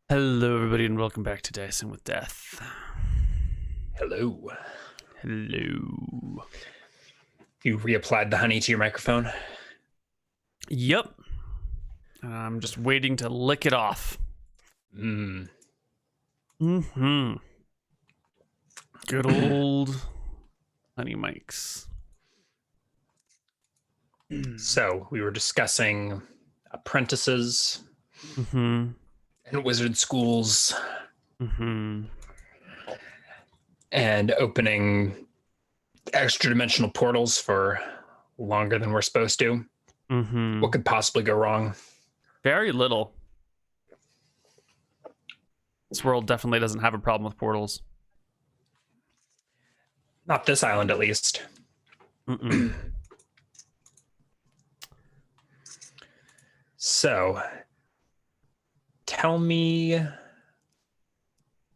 Hello, everybody, and welcome back to Dicing with Death. Hello. Hello. You reapplied the honey to your microphone? Yep. I'm just waiting to lick it off. Mm. Mm-hmm. Good old honey mics. So, we were discussing apprentices Mm-hmm. and wizard schools Mm-hmm. and opening extra dimensional portals for longer than we're supposed to. Mm-hmm. What could possibly go wrong? Very little. This world definitely doesn't have a problem with portals. Not this island, at least. Mm-mm. So, tell me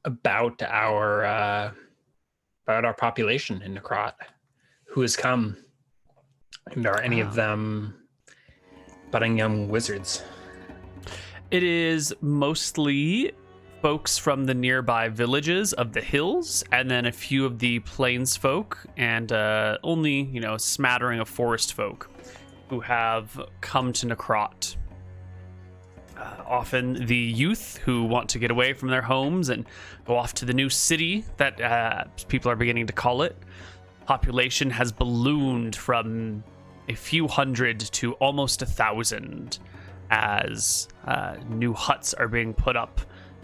about our population in Necrot. Who has come? And are any of them budding young wizards? It is mostly folks from the nearby villages of the hills, and then a few of the plains folk, and only, a smattering of forest folk who have come to Necrot. Often the youth who want to get away from their homes and go off to the new city that people are beginning to call it. Population has ballooned from a few hundred to almost 1,000 as new huts are being put up.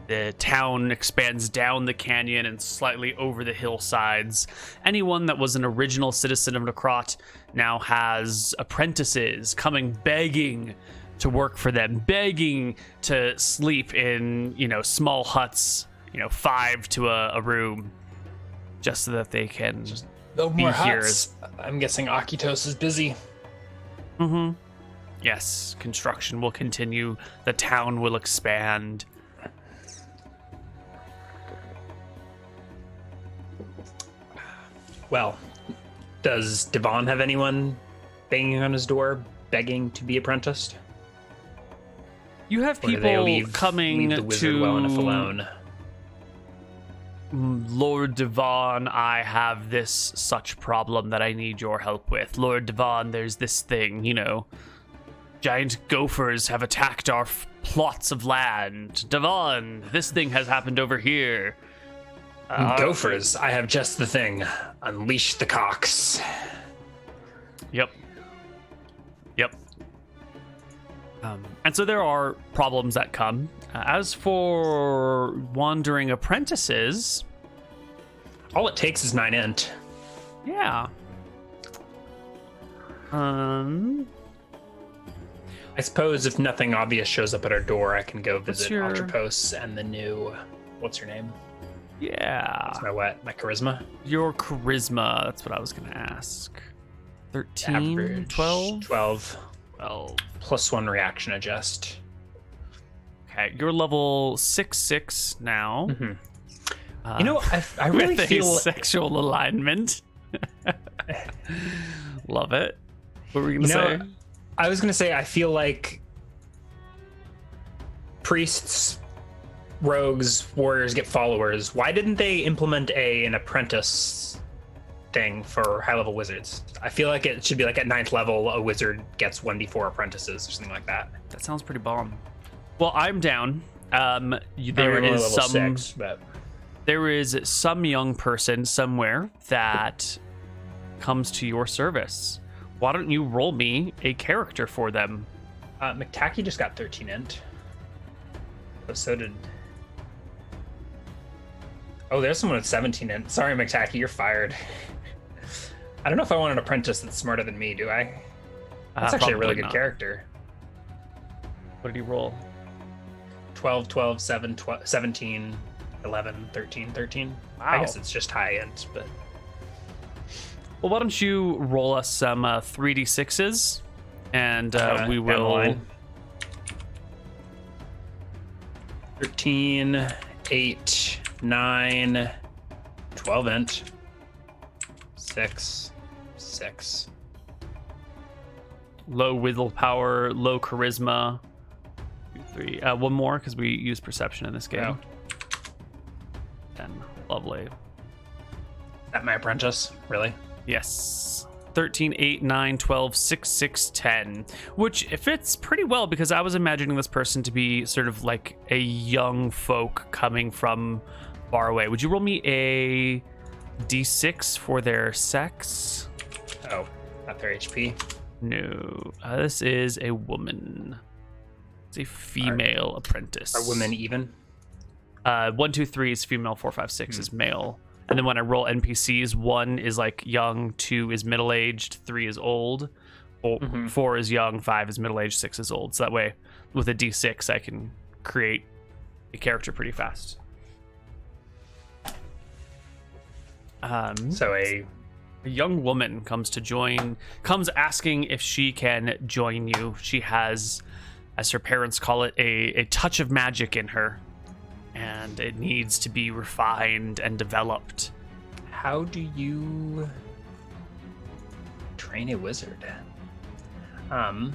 The town expands down the canyon and slightly over the hillsides. Anyone that was an original citizen of Necrot now has apprentices coming begging to work for them, begging to sleep in, small huts, 5 to a room, just so that they can Build be more here. huts. I'm guessing Akitos is busy. Mm-hmm. Yes, construction will continue. The town will expand. Well, does Devon have anyone banging on his door, begging to be apprenticed? You have Or do they people coming leave the wizard to well enough alone? Lord Devon, I have this such problem that I need your help with. Lord Devon, there's this thing, giant gophers have attacked our plots of land. Devon, this thing has happened over here. Gophers, I have just the thing. Unleash the cocks. Yep. And so there are problems that come. As for wandering apprentices, All it takes is 9 int. yeah. I suppose if nothing obvious shows up at our door, I can go visit your- Atropos and the new... What's her name? Yeah. My what? My charisma? Your charisma, that's what I was going to ask. 13, Average 12? 12. 12. +1 reaction adjust. Okay, you're level 6/6 now. I really with feel... a sexual alignment. Love it. What were you going to say? I was going to say, I feel like priests, rogues, warriors get followers. Why didn't they implement an apprentice thing for high-level wizards? I feel like it should be like at 9th level, a wizard gets 1d4 apprentices or something like that. That sounds pretty bomb. Well, I'm down. I'm There only is level some 6, but... there is some young person somewhere that comes to your service. Why don't you roll me a character for them? McTacky just got 13 int. But so did... Oh, there's someone with 17 int. Sorry, McTacky, you're fired. I don't know if I want an apprentice that's smarter than me, do I? That's actually a really good character. What did he roll? 12, 12, 7, 12, 17, 11, 13, 13. Wow. I guess it's just high int, but... Well, why don't you roll us some 3d6s, and we down the will... line. 13, 8, 9, 12 int, 6, 6. low willpower, low charisma. 2, 3. One more because we use perception in this game. Oh. 10. Lovely. At my apprentice, really? Yes. 13, 8, 9, 12, 6, 6, 10. Which fits pretty well because I was imagining this person to be sort of like a young folk coming from far away. Would you roll me a d6 for their sex? Oh, not their HP. No. This is a woman. It's a female apprentice. Are women even? 1, 2, 3 is female, 4, 5, 6 is male. And then when I roll NPCs, 1 is like young, 2 is middle-aged, 3 is old, 4 is young, 5 is middle-aged, 6 is old. So that way, with a D6, I can create a character pretty fast. So a young woman comes asking if she can join you. She has, as her parents call it, a touch of magic in her. And it needs to be refined and developed. How do you train a wizard? When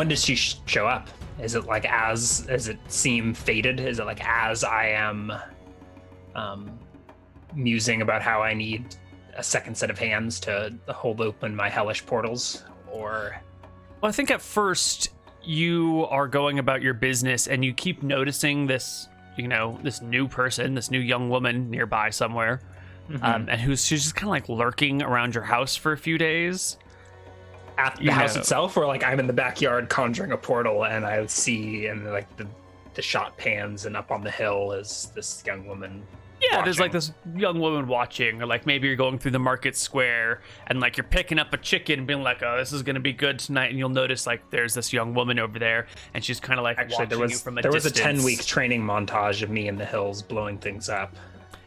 does she show up? Is it like does it seem fated? Is it like as I am musing about how I need a second set of hands to hold open my hellish portals? Or... Well, I think at first you are going about your business and you keep noticing this, this new person, this new young woman nearby somewhere, and she's just kind of like lurking around your house for a few days. At the house itself, or like I'm in the backyard conjuring a portal and I see and like the shot pans and up on the hill is this young woman. Yeah, watching. There's like this young woman watching, or like maybe you're going through the market square and like you're picking up a chicken and being like, oh, this is going to be good tonight. And you'll notice like there's this young woman over there and she's kind of like watching you from a distance. There was a 10-week training montage of me in the hills blowing things up.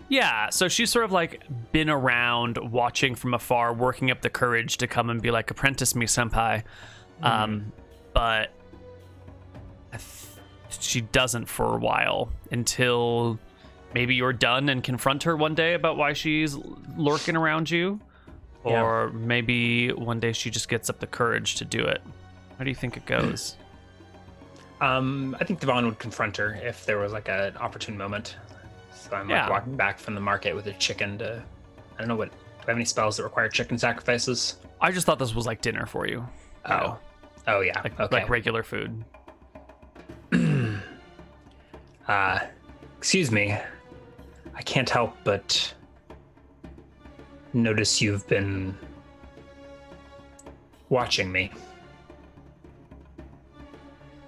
Yeah, so she's sort of like been around watching from afar, working up the courage to come and be like, apprentice me, senpai. But she doesn't for a while until... Maybe you're done and confront her one day about why she's lurking around you. Or maybe one day she just gets up the courage to do it. How do you think it goes? I think Devon would confront her if there was like an opportune moment. So I'm like walking back from the market with a chicken to... I don't know do I have any spells that require chicken sacrifices? I just thought this was like dinner for you. Oh yeah. Like regular food. Excuse me. I can't help but notice you've been watching me.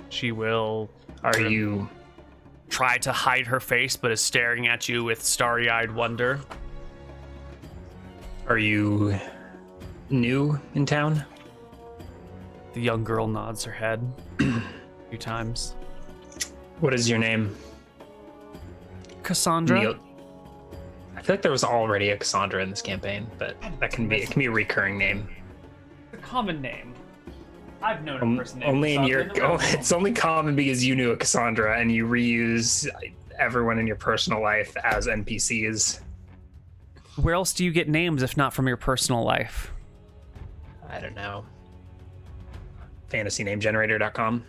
She will... Are you... Try to hide her face, but is staring at you with starry-eyed wonder. Are you new in town? The young girl nods her head a few times. What is your name? Cassandra. Neal. I feel like there was already a Cassandra in this campaign, but it can be a recurring name. A common name. I've known a person named only Cassandra. It's only common because you knew a Cassandra and you reuse everyone in your personal life as NPCs. Where else do you get names if not from your personal life? I don't know. FantasyNameGenerator.com.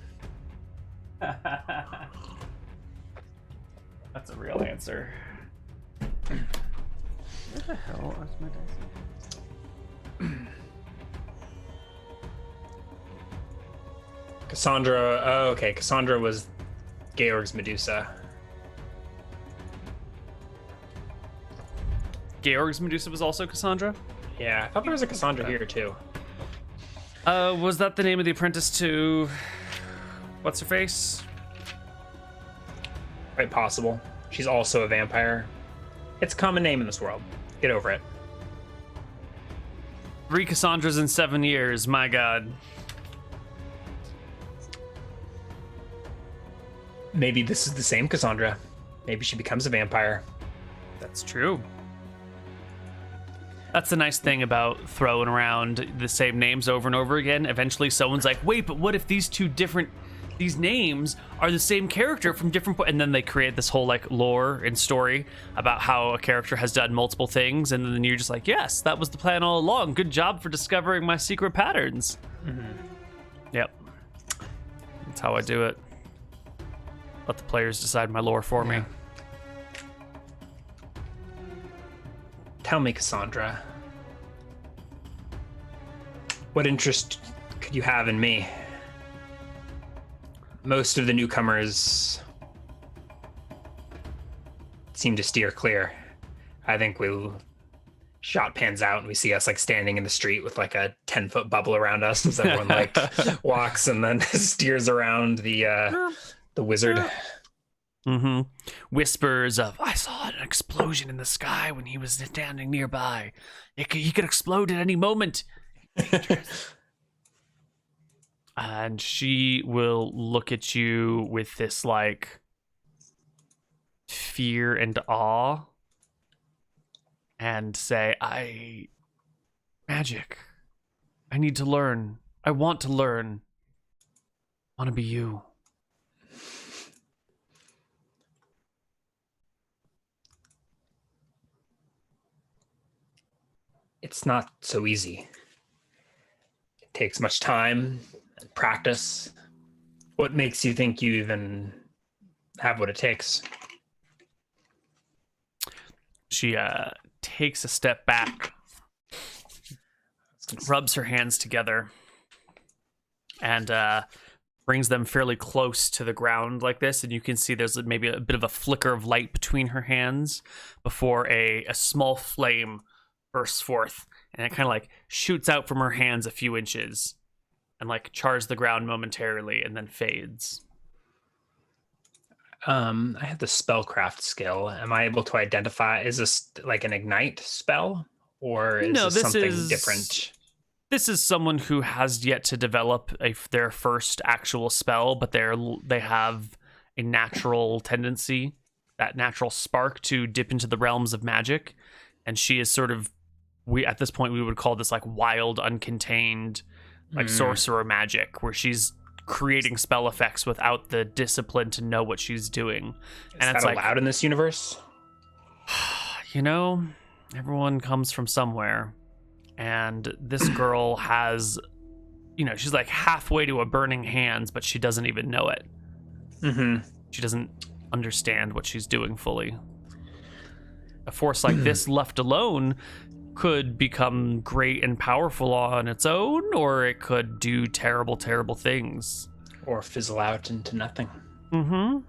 That's a real answer. Where the hell is my dice? Cassandra. Oh, okay. Cassandra was Georg's Medusa. Georg's Medusa was also Cassandra? Yeah, I thought there was a Cassandra here too. Was that the name of the apprentice to... What's her face? Quite possible. She's also a vampire. It's a common name in this world. Get over it. 3 Cassandras in 7 years, my god. Maybe this is the same Cassandra. Maybe she becomes a vampire. That's true. That's the nice thing about throwing around the same names over and over again. Eventually someone's like, wait, but what if these two different these names are the same character from different and then they create this whole like lore and story about how a character has done multiple things, and then you're just like, yes, that was the plan all along. Good job for discovering my secret patterns. Yep, that's how I do it. Let the players decide my lore for me. Tell me, Cassandra, what interest could you have in me? Most of the newcomers seem to steer clear. I think shot pans out and we see us like standing in the street with like a 10-foot bubble around us as everyone like walks and then steers around the wizard. Whispers of, I saw an explosion in the sky when he was standing nearby. He could explode at any moment. And she will look at you with this like fear and awe and say, magic. I need to learn. I want to learn. I want to be you. It's not so easy. It takes much time and practice. What makes you think you even have what it takes? She takes a step back, rubs her hands together, and brings them fairly close to the ground like this, and you can see there's maybe a bit of a flicker of light between her hands before a small flame bursts forth, and it kind of like shoots out from her hands a few inches and like chars the ground momentarily and then fades. I have the spellcraft skill. Am I able to identify, is this like an ignite spell or is this something different? This is someone who has yet to develop their first actual spell, but they have a natural tendency, that natural spark to dip into the realms of magic. And she is sort of, at this point we would call this like wild, uncontained, like sorcerer magic, where she's creating spell effects without the discipline to know what she's doing. And it's allowed in this universe? You know, everyone comes from somewhere, and this girl has, you know, she's like halfway to a burning hands, but she doesn't even know it. She doesn't understand what she's doing fully. A force like this left alone could become great and powerful on its own, or it could do terrible, terrible things. Or fizzle out into nothing. You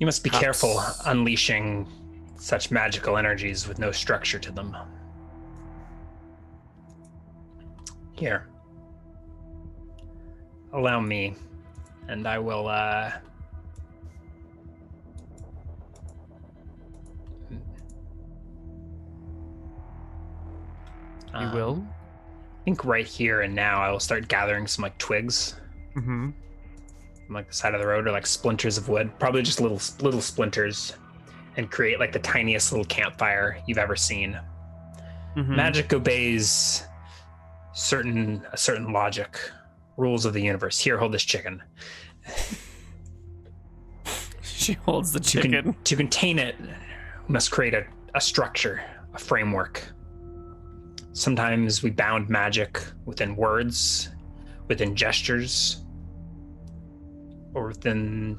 must be careful unleashing such magical energies with no structure to them. Here. Allow me, and I will, You will? I think right here and now I will start gathering some like twigs from like the side of the road, or like splinters of wood, probably just little splinters, and create like the tiniest little campfire you've ever seen. Magic obeys a certain logic, rules of the universe. Here, hold this chicken. She holds the chicken. To contain it, we must create a structure, a framework. Sometimes we bound magic within words, within gestures, or within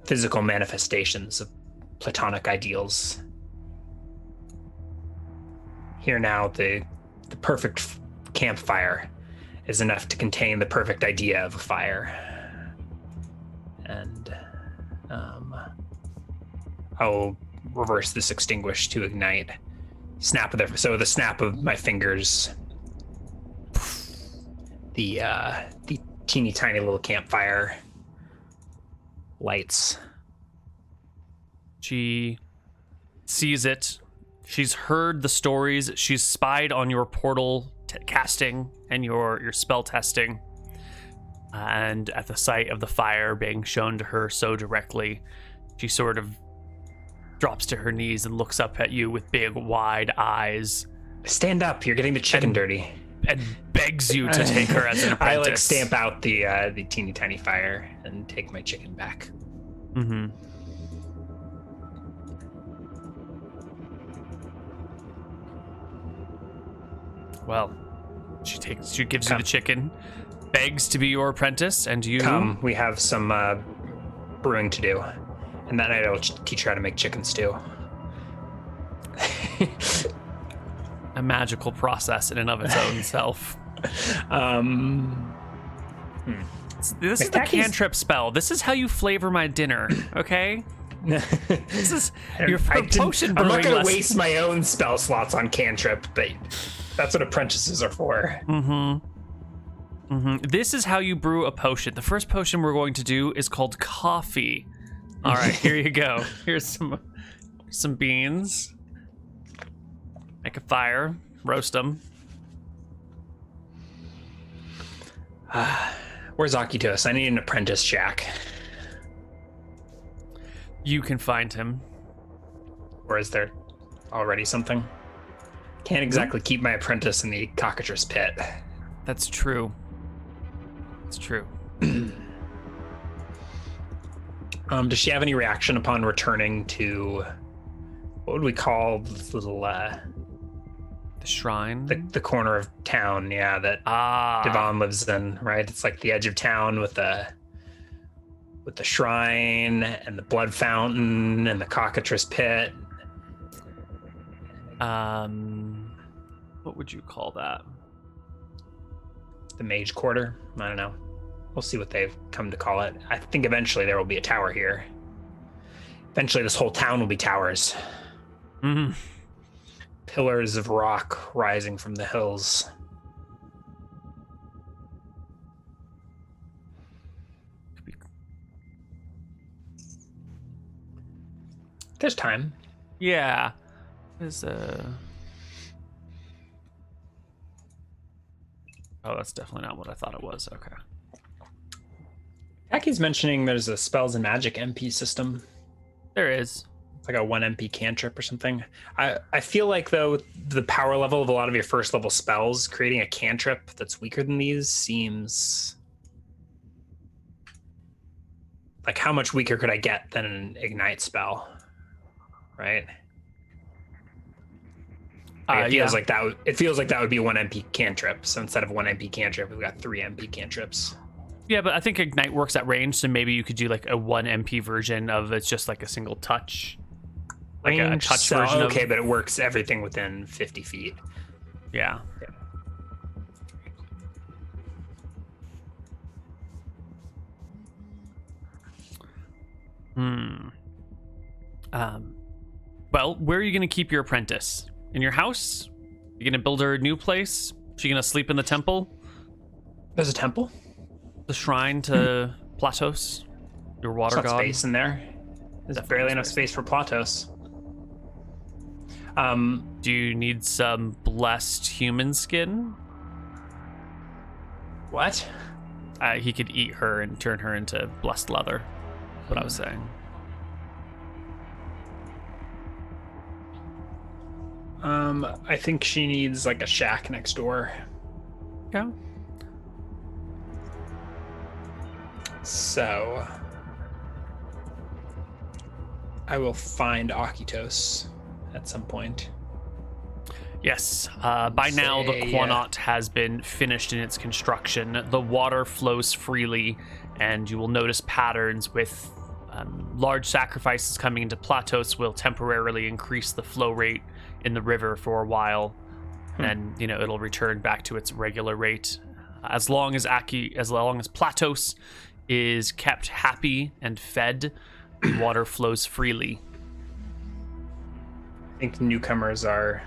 physical manifestations of platonic ideals. Here now, the perfect campfire is enough to contain the perfect idea of a fire. And I'll reverse this extinguish to ignite. So the snap of my fingers, the teeny tiny little campfire lights. She sees it. She's heard the stories. She's spied on your portal casting and your spell testing. And at the sight of the fire being shown to her so directly, she sort of drops to her knees and looks up at you with big, wide eyes. Stand up, you're getting the chicken dirty. And begs you to take her as an apprentice. I like stamp out the teeny tiny fire and take my chicken back. Mm-hmm. Well, she gives you the chicken, begs to be your apprentice, and you come. We have some brewing to do, and that night I will teach her how to make chicken stew. a magical process in and of its own self. This is the cantrip spell. This is how you flavor my dinner, okay? This is your potion brewing. I'm not going to lesson. waste my own spell slots on cantrip, but that's what apprentices are for. This is how you brew a potion. The first potion we're going to do is called coffee. All right, here you go. Here's some beans. Make a fire, roast them. Where's Akitos? I need an apprentice, Jack. You can find him. Or is there already something? Can't exactly keep my apprentice in the cockatrice pit. That's true. It's true. Does she have any reaction upon returning to, what would we call this little The shrine? the corner of town, yeah, that Devon lives in, right? It's like the edge of town with the shrine and the blood fountain and the cockatrice pit. What would you call that? The mage quarter? I don't know. We'll see what they've come to call it. I think eventually there will be a tower here. Eventually this whole town will be towers. Mm-hmm. Pillars of rock rising from the hills. There's time. Yeah. Oh, that's definitely not what I thought it was. Okay. Aki's mentioning there's a spells and magic MP system. There is. It's like a 1 MP cantrip or something. I feel like, though, the power level of a lot of your first level spells, creating a cantrip that's weaker than these seems... Like, how much weaker could I get than an ignite spell? Right? Like, it feels like that would be a 1 MP cantrip. So instead of 1 MP cantrip, we've got 3 MP cantrips. Yeah, but I think Ignite works at range, so maybe you could do like a 1 MP version of it's just like a single touch. Like a touch version of... Okay, but it works everything within 50 feet. Yeah. Well, where are you going to keep your apprentice? In your house? You going to build her a new place? Is she going to sleep in the temple? There's a temple? The shrine to Platos? Your water god? Space in there. There's barely enough space for Platos. Do you need some blessed human skin? What? He could eat her and turn her into blessed leather. That's what I was saying. I think she needs like a shack next door. Okay. So I will find Akitos at some point. Yes. By now, the Quanot has been finished in its construction. The water flows freely, and you will notice patterns with large sacrifices coming into Platos will temporarily increase the flow rate in the river for a while. And then, it'll return back to its regular rate. As long as Platos is kept happy and fed, the water flows freely. I think newcomers are...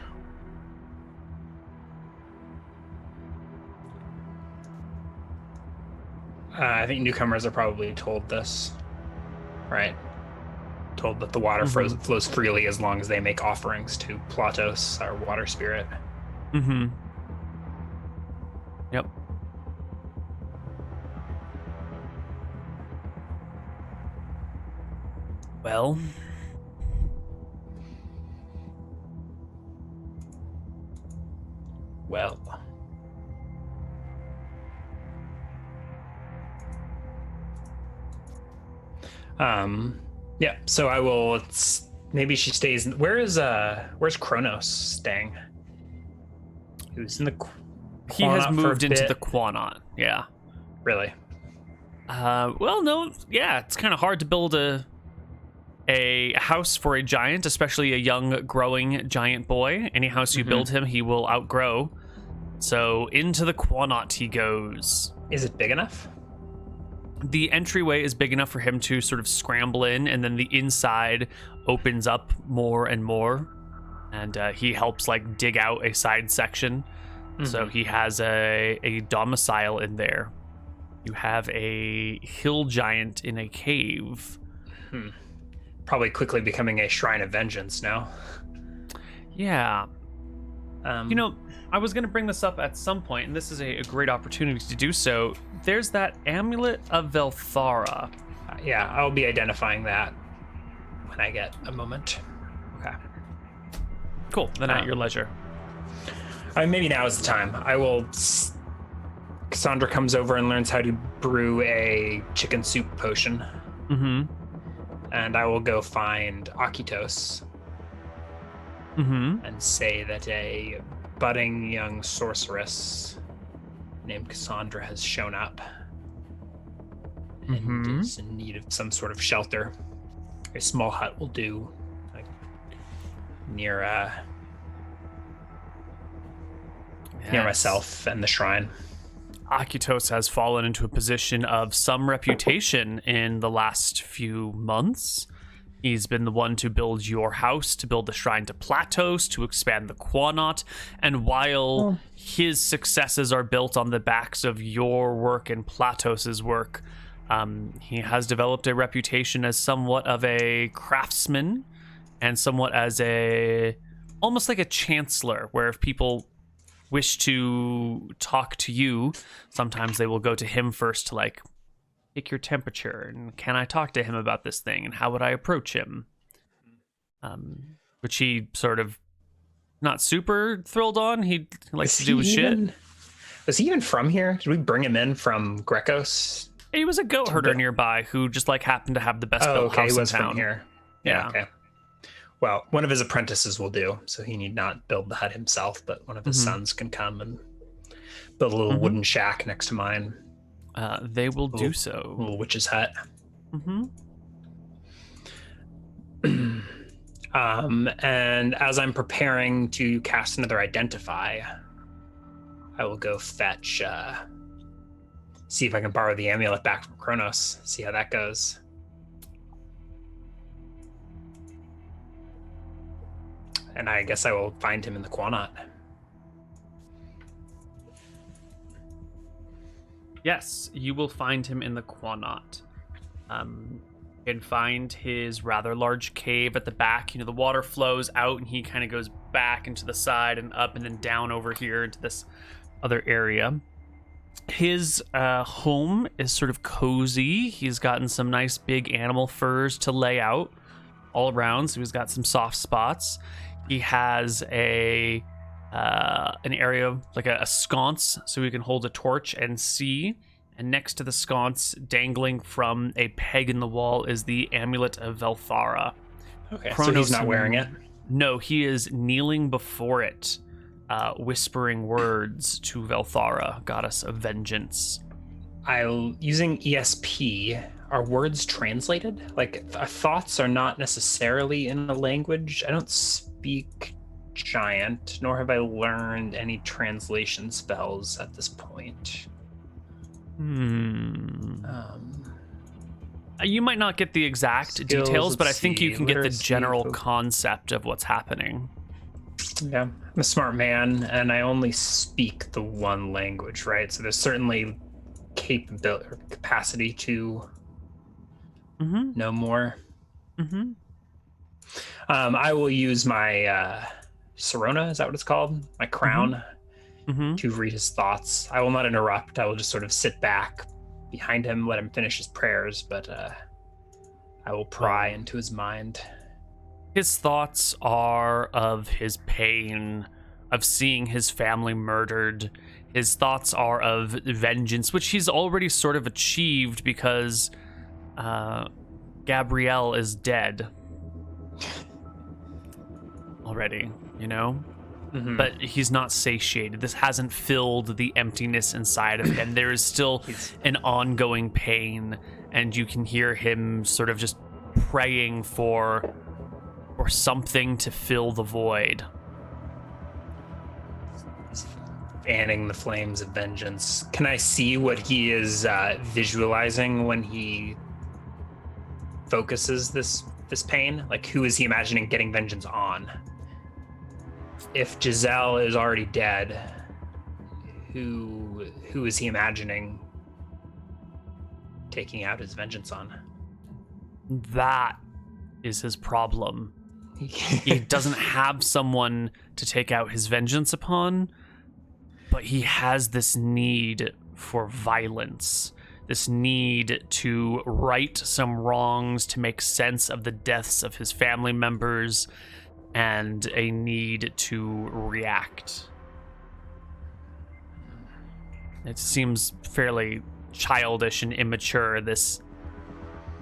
I think newcomers are probably told this, right? Told that the water flows freely as long as they make offerings to Platos, our water spirit. Mm-hmm. Yep. Well... Yeah. So I will. Maybe she stays. Where's Kronos staying? He was in the. He has Quanot moved into bit. the Quanot. Yeah. Really? Well, no. Yeah, it's kind of hard to build a house for a giant, especially a young, growing giant boy. Any house you build him, he will outgrow. So into the Quanot he goes. Is it big enough? The entryway is big enough for him to sort of scramble in, and then the inside opens up more and more, and he helps like dig out a side section. So he has a domicile in there. You have a hill giant in a cave. Probably quickly becoming a shrine of vengeance now. Yeah. I was going to bring this up at some point, and this is a great opportunity to do so. There's that Amulet of Velthara. Yeah, I'll be identifying that when I get a moment. Okay. Cool. Then at your leisure. Maybe now is the time. Cassandra comes over and learns how to brew a chicken soup potion. And I will go find Akitos. And say that a budding young sorceress named Cassandra has shown up and is in need of some sort of shelter. A small hut will do, like near myself and the shrine. Akitos has fallen into a position of some reputation in the last few months. He's been the one to build your house, to build the shrine to Platos, to expand the Quanot, and while his successes are built on the backs of your work and Platos's work, he has developed a reputation as somewhat of a craftsman and somewhat as almost like a chancellor, where if people wish to talk to you, sometimes they will go to him first to like take your temperature and can I talk to him about this thing and how would I approach him, which he sort of not super thrilled on. He likes to do his shit. Was he even from here? Did we bring him in from Grecos? He was a goat herder nearby who just like happened to have the best built house he was in town. from here. Yeah. Okay. Well, one of his apprentices will do, so he need not build the hut himself, but one of his sons can come and build a little wooden shack next to mine. They will do so. A little witch's hut. And as I'm preparing to cast another Identify, I will go fetch, see if I can borrow the amulet back from Kronos, see how that goes. And I guess I will find him in the Quanot. Yes, you will find him in the Quanot. You can find his rather large cave at the back. You know, the water flows out and he kind of goes back into the side and up and then down over here into this other area. His home is sort of cozy. He's gotten some nice big animal furs to lay out all around, so he's got some soft spots. He has an area like a sconce, so he can hold a torch and see. And next to the sconce, dangling from a peg in the wall, is the Amulet of Velthara. Okay, so he's not wearing it? No, he is kneeling before it, whispering words to Velthara, goddess of vengeance. Using ESP, are words translated? Like, thoughts are not necessarily in a language. I don't speak Giant, nor have I learned any translation spells at this point. You might not get the exact details, but I think you can get the general concept of what's happening. Yeah, I'm a smart man, and I only speak the one language, right? So there's certainly capacity to know more. I will use my Sirona, is that what it's called? My crown, to read his thoughts. I will not interrupt. I will just sort of sit back behind him, let him finish his prayers, but I will pry into his mind. His thoughts are of his pain, of seeing his family murdered. His thoughts are of vengeance, which he's already sort of achieved because Gabrielle is dead already, you know? But he's not satiated. This hasn't filled the emptiness inside of him. There is still an ongoing pain, and you can hear him sort of just praying for something to fill the void. Fanning the flames of vengeance. Can I see what he is visualizing when he focuses this pain? Like, who is he imagining getting vengeance on? If Giselle is already dead, who is he imagining taking out his vengeance on? That is his problem. He doesn't have someone to take out his vengeance upon, but he has this need for violence, this need to right some wrongs, to make sense of the deaths of his family members, and a need to react. It seems fairly childish and immature, this,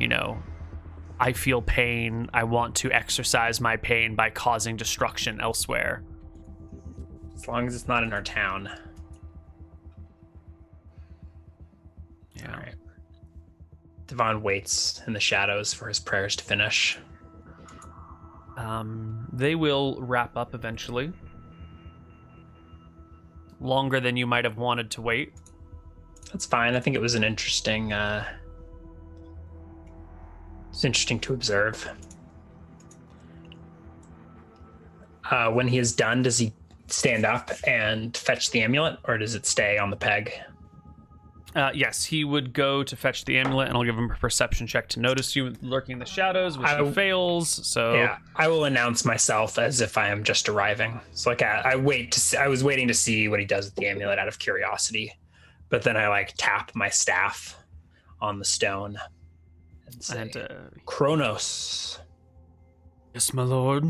you know, I feel pain, I want to exercise my pain by causing destruction elsewhere. As long as it's not in our town. Yeah. All right. Devon waits in the shadows for his prayers to finish. They will wrap up eventually. Longer than you might have wanted to wait. That's fine. I think it was an interesting. It's interesting to observe. When he is done, does he stand up and fetch the amulet, or does it stay on the peg? Yes, he would go to fetch the amulet, and I'll give him a perception check to notice you lurking in the shadows, which he fails. So yeah, I will announce myself as if I am just arriving. So like I was waiting to see what he does with the amulet out of curiosity, but then I like tap my staff on the stone and say, Kronos. Yes, my lord.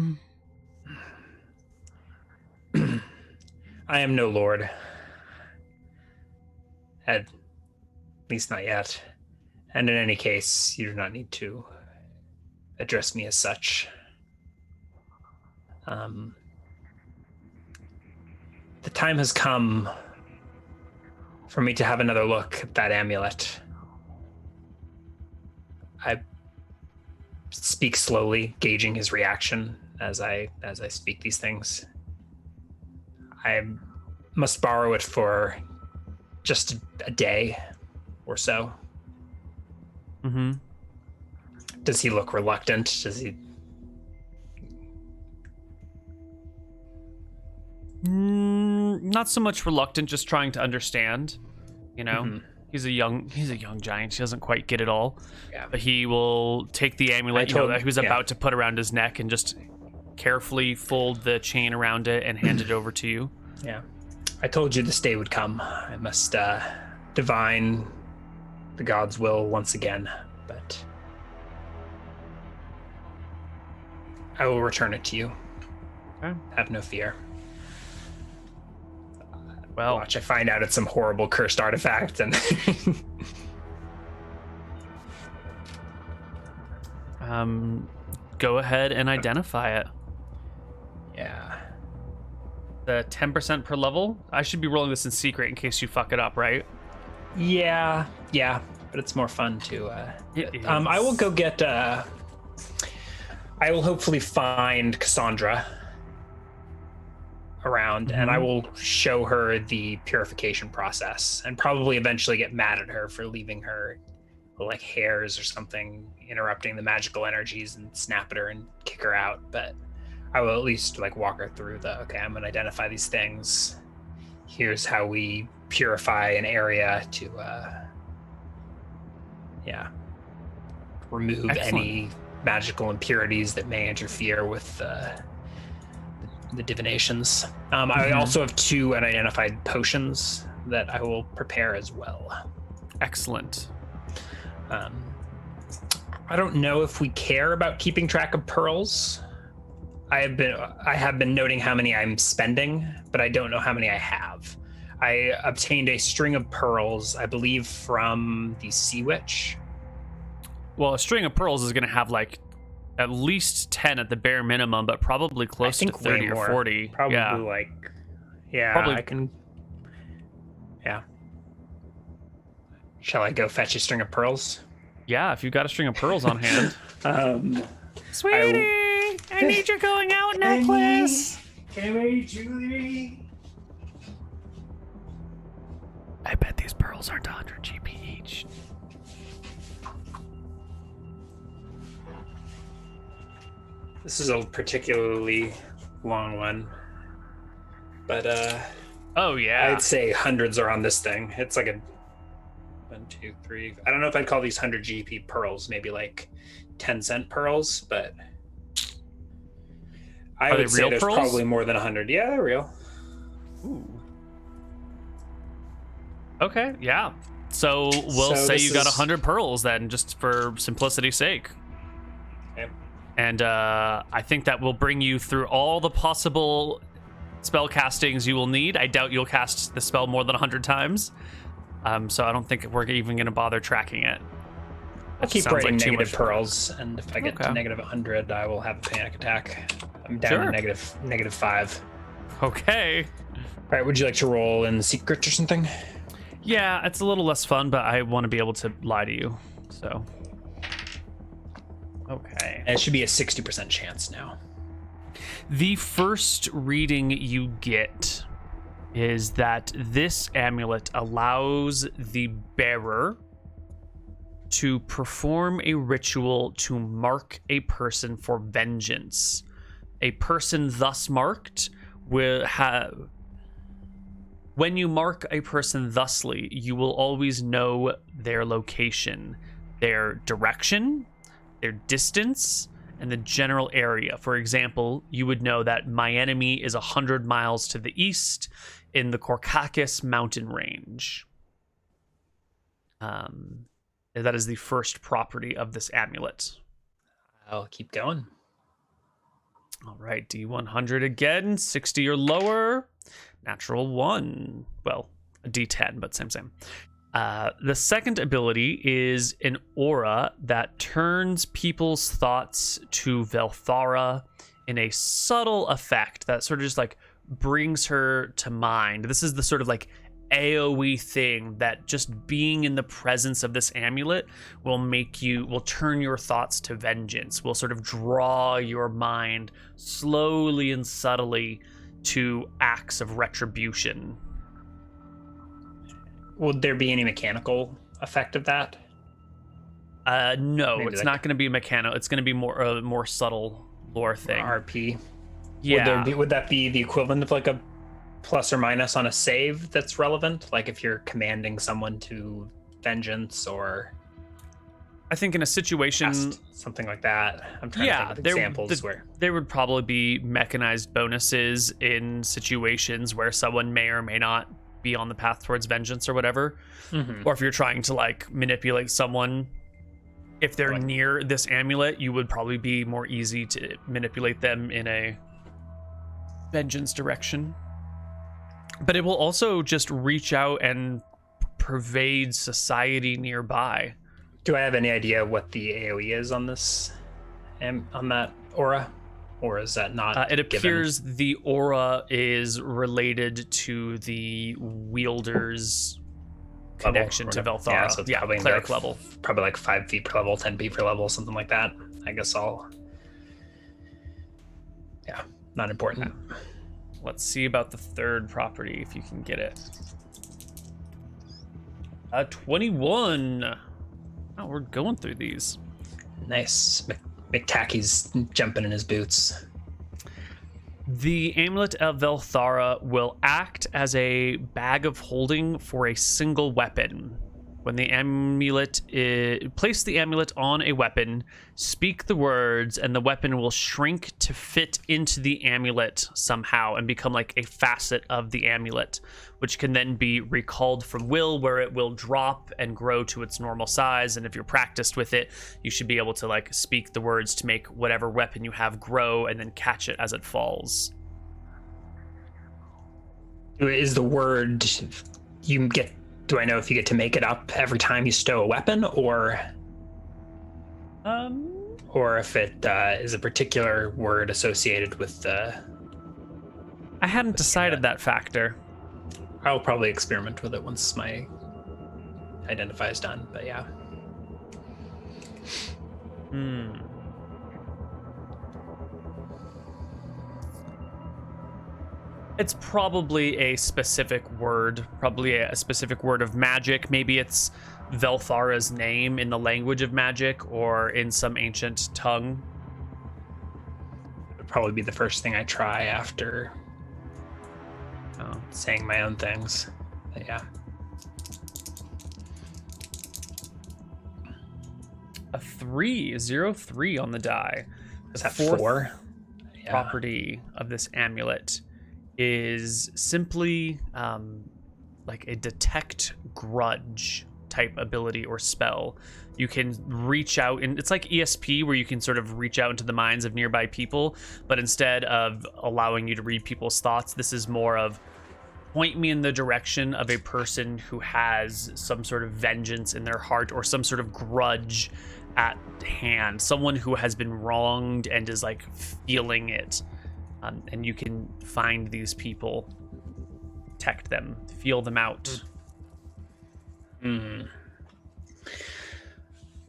I am no lord. At least not yet. And in any case, you do not need to address me as such. The time has come for me to have another look at that amulet. I speak slowly, gauging his reaction as I speak these things. I must borrow it for just a day or so. Mm-hmm. Does he look reluctant? Does he? Not so much reluctant, just trying to understand. You know, he's a young giant. He doesn't quite get it all. Yeah. But he will take the amulet that he was about to put around his neck and just carefully fold the chain around it and hand it over to you. Yeah. I told you this day would come. I must divine the god's will once again, but I will return it to you. Okay. Have no fear. Well, watch, I find out it's some horrible cursed artifact and go ahead and identify it. Yeah. The 10% per level. I should be rolling this in secret in case you fuck it up, right? Yeah, but it's more fun to I will go get I will hopefully find Cassandra around, and I will show her the purification process and probably eventually get mad at her for leaving her like hairs or something interrupting the magical energies and snap at her and kick her out. But I will at least like walk her through I'm going to identify these things. Here's how we purify an area to remove any magical impurities that may interfere with the divinations. I also have 2 unidentified potions that I will prepare as well. Excellent. I don't know if we care about keeping track of pearls. I have been noting how many I'm spending, but I don't know how many I have. I obtained a string of pearls, I believe, from the Sea Witch. Well, a string of pearls is going to have like at least 10 at the bare minimum, but probably close to 30 or 40. Probably yeah. like, yeah, Probably. I can. Yeah. Shall I go fetch a string of pearls? Yeah, if you've got a string of pearls on hand. Sweetie, I need your going out necklace. Hey, Julie. I bet these pearls aren't 100 GP each. This is a particularly long one, but oh yeah, I'd say hundreds are on this thing. It's like a 1, 2, 3. I don't know if I'd call these 100 GP pearls. Maybe like 10-cent pearls, but I would say there's probably more than 100. Yeah, they're real. Ooh. Okay, yeah. So we'll say you got 100 pearls then, just for simplicity's sake. Okay. And I think that will bring you through all the possible spell castings you will need. I doubt you'll cast the spell more than 100 times. So I don't think we're even going to bother tracking it. I'll keep writing negative pearls, and if I get to negative 100, I will have a panic attack. I'm down to negative 5. Okay. All right, would you like to roll in secret or something? Yeah, it's a little less fun, but I want to be able to lie to you, so. Okay. And it should be a 60% chance now. The first reading you get is that this amulet allows the bearer to perform a ritual to mark a person for vengeance. A person thus marked will have... When you mark a person thusly, you will always know their location, their direction, their distance, and the general area. For example, you would know that my enemy is 100 miles to the east in the Korkakis mountain range. That is the first property of this amulet. I'll keep going. All right, D100 again, 60 or lower. Natural 1. Well, a D10, but same. The second ability is an aura that turns people's thoughts to Velthara in a subtle effect that sort of just like brings her to mind. This is the sort of like AoE thing that just being in the presence of this amulet will turn your thoughts to vengeance, will sort of draw your mind slowly and subtly to acts of retribution. Would there be any mechanical effect of that? No, maybe it's not going to be mechanical. It's going to be more subtle lore thing. RP. Yeah. Would that be the equivalent of like a plus or minus on a save that's relevant? Like if you're commanding someone to vengeance, or I think in a situation something like that. I'm trying to think of examples where there would probably be mechanized bonuses in situations where someone may or may not be on the path towards vengeance or whatever. Mm-hmm. Or if you're trying to like manipulate someone, if they're near this amulet, you would probably be more easy to manipulate them in a vengeance direction. But it will also just reach out and pervade society nearby. Do I have any idea what the AoE is on this, on that aura? Or is that not it appears given? The aura is related to the wielder's connection to Velthara. Yeah, so it's probably cleric level. Probably like 5 feet per level, 10 feet per level, something like that. I guess not important. Yeah. Let's see about the third property, if you can get it. 21. Oh, we're going through these. Nice. McTacky's jumping in his boots. The Amulet of Velthara will act as a bag of holding for a single weapon. When the amulet place the amulet on a weapon, speak the words, and the weapon will shrink to fit into the amulet somehow and become like a facet of the amulet, which can then be recalled from will, where it will drop and grow to its normal size. And if you're practiced with it, you should be able to like speak the words to make whatever weapon you have grow and then catch it as it falls. Is the word you get... Do I know if you get to make it up every time you stow a weapon, or Or if it is a particular word associated with the... I hadn't decided that factor. I'll probably experiment with it once my identify is done, but yeah. It's probably a specific word, probably a specific word of magic. Maybe it's Velthara's name in the language of magic or in some ancient tongue. It would probably be the first thing I try after saying my own things. But yeah. A 3 on the die. Is that Fourth 4? Yeah. Property of this amulet is simply like a detect grudge type ability or spell. You can reach out, and it's like ESP where you can sort of reach out into the minds of nearby people, but instead of allowing you to read people's thoughts, this is more of point me in the direction of a person who has some sort of vengeance in their heart or some sort of grudge at hand, someone who has been wronged and is like feeling it. And you can find these people, detect them, feel them out. I'm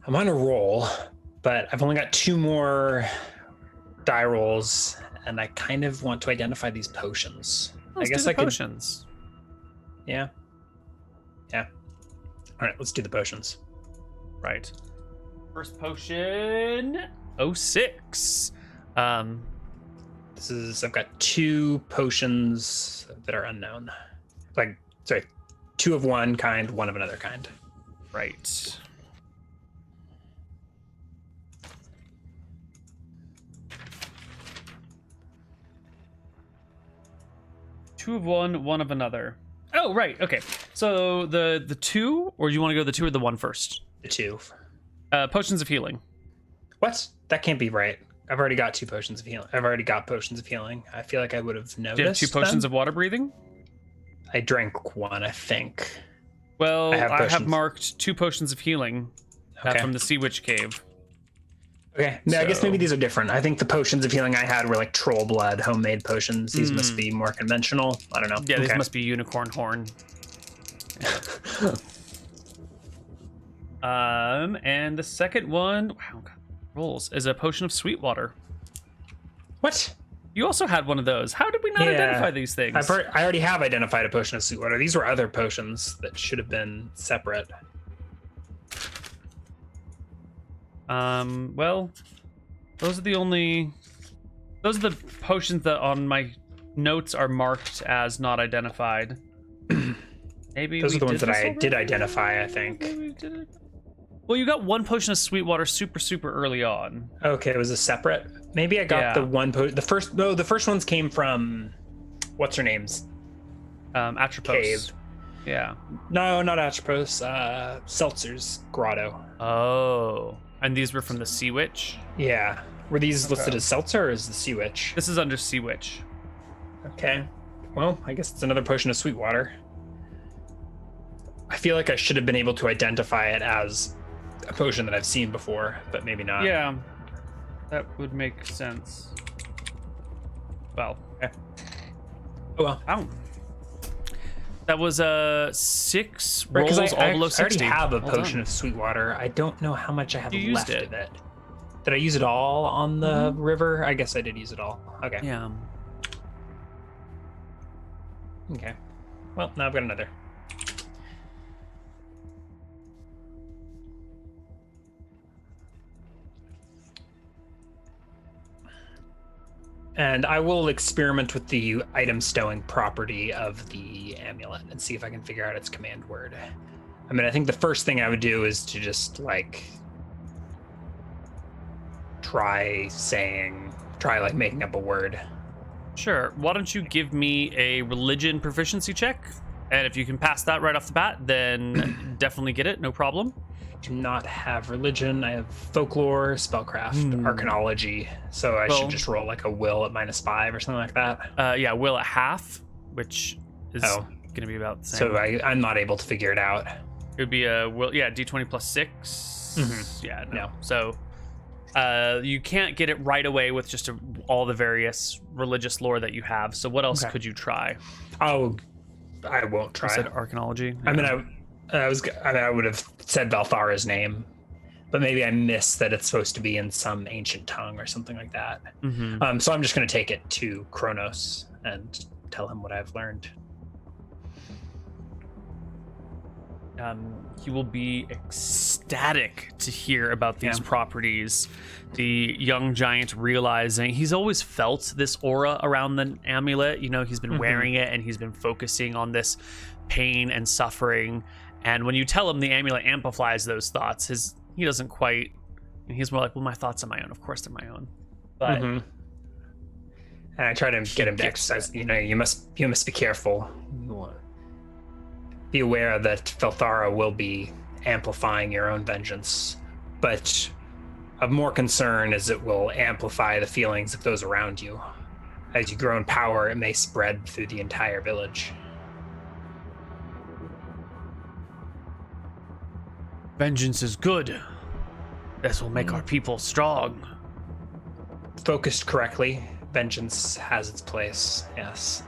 on a roll, but I've only got 2 more die rolls, and I kind of want to identify these potions. Let's I guess do I the could. potions. Yeah. All right, let's do the potions. Right. First potion, 06. I've got 2 potions that are unknown. Like, sorry, 2 of one kind, 1 of another kind. Right. Two of one, 1 of another. Oh, right. Okay. So the 2, or do you want to go the 2 or the 1 first? The 2. Potions of healing. What? That can't be right. I've already got 2 potions of healing. I've already got potions of healing. I feel like I would have noticed. Do you have 2 potions of water breathing? I drank 1, I think. Well, I have potions. marked 2 potions of healing Okay. from the Sea Witch Cave. Okay. I guess maybe So- these are different. I think the potions of healing I had were like troll blood, homemade potions. These must be more conventional. I don't know. Yeah, these Okay. must be unicorn horn. And the second one, wow, God, rolls, is a potion of sweet water. What? You also had one of those. How did we not Yeah. identify these things? I already have identified a potion of sweet water. These were other potions that should have been separate. Well, those are the potions that on my notes are marked as not identified. Maybe Those we are the ones did that this I already? did identify, I think. Maybe we did it. Well, you got 1 potion of sweet water super early on. Okay, it was a separate. Maybe I got Yeah. the one the first ones came from what's her name's Atropos. cave. Yeah. No, not Atropos. Seltzer's grotto. Oh. And these were from the Sea Witch? Yeah. Were these listed as Seltzer or as the Sea Witch? This is under Sea Witch. Okay. Well, I guess it's another potion of sweet water. I feel like I should have been able to identify it as a potion that I've seen before, but maybe not. Yeah. That would make sense. Well. Okay. Oh well. Ow. That was 6 Right, rolls, 'cause all below I 60. already have a Well potion done. of sweet water. I don't know how much I have You used left it. of it. Did I use it all on the river? I guess I did use it all. Okay. Yeah. Okay. Well, now I've got another. And I will experiment with the item stowing property of the amulet and see if I can figure out its command word. I mean, I think the first thing I would do is to just like try making up a word. Sure. Why don't you give me a religion proficiency check? And if you can pass that right off the bat, then definitely get it. No problem. I do not have religion. I have folklore, spellcraft, arcanology. So I Well- should just roll like a will at -5 or something like that. Yeah, will at half, which is Oh. going to be about the same. So I'm not able to figure it out. It would be a will, yeah, d20 plus 6. Mhm. Yeah, no. No. So You can't get it right away with just all the various religious lore that you have. So what else could you try? I won't try. You said archaeology. Yeah. I would have said Valthara's name, but maybe I missed that it's supposed to be in some ancient tongue or something like that. Mm-hmm. So I'm just going to take it to Kronos and tell him what I've learned. He will be ecstatic to hear about these properties. The young giant realizing he's always felt this aura around the amulet. You know, he's been wearing it and he's been focusing on this pain and suffering. And when you tell him the amulet amplifies those thoughts, he doesn't quite. He's more like, well, my thoughts are my own. Of course, they're my own. But and I try to get him to exercise. You know, you must be careful. Be aware that Valthara will be amplifying your own vengeance, but of more concern is it will amplify the feelings of those around you. As you grow in power, it may spread through the entire village. vengeance is good. This will make our people strong. Focused correctly, vengeance has its place, yes.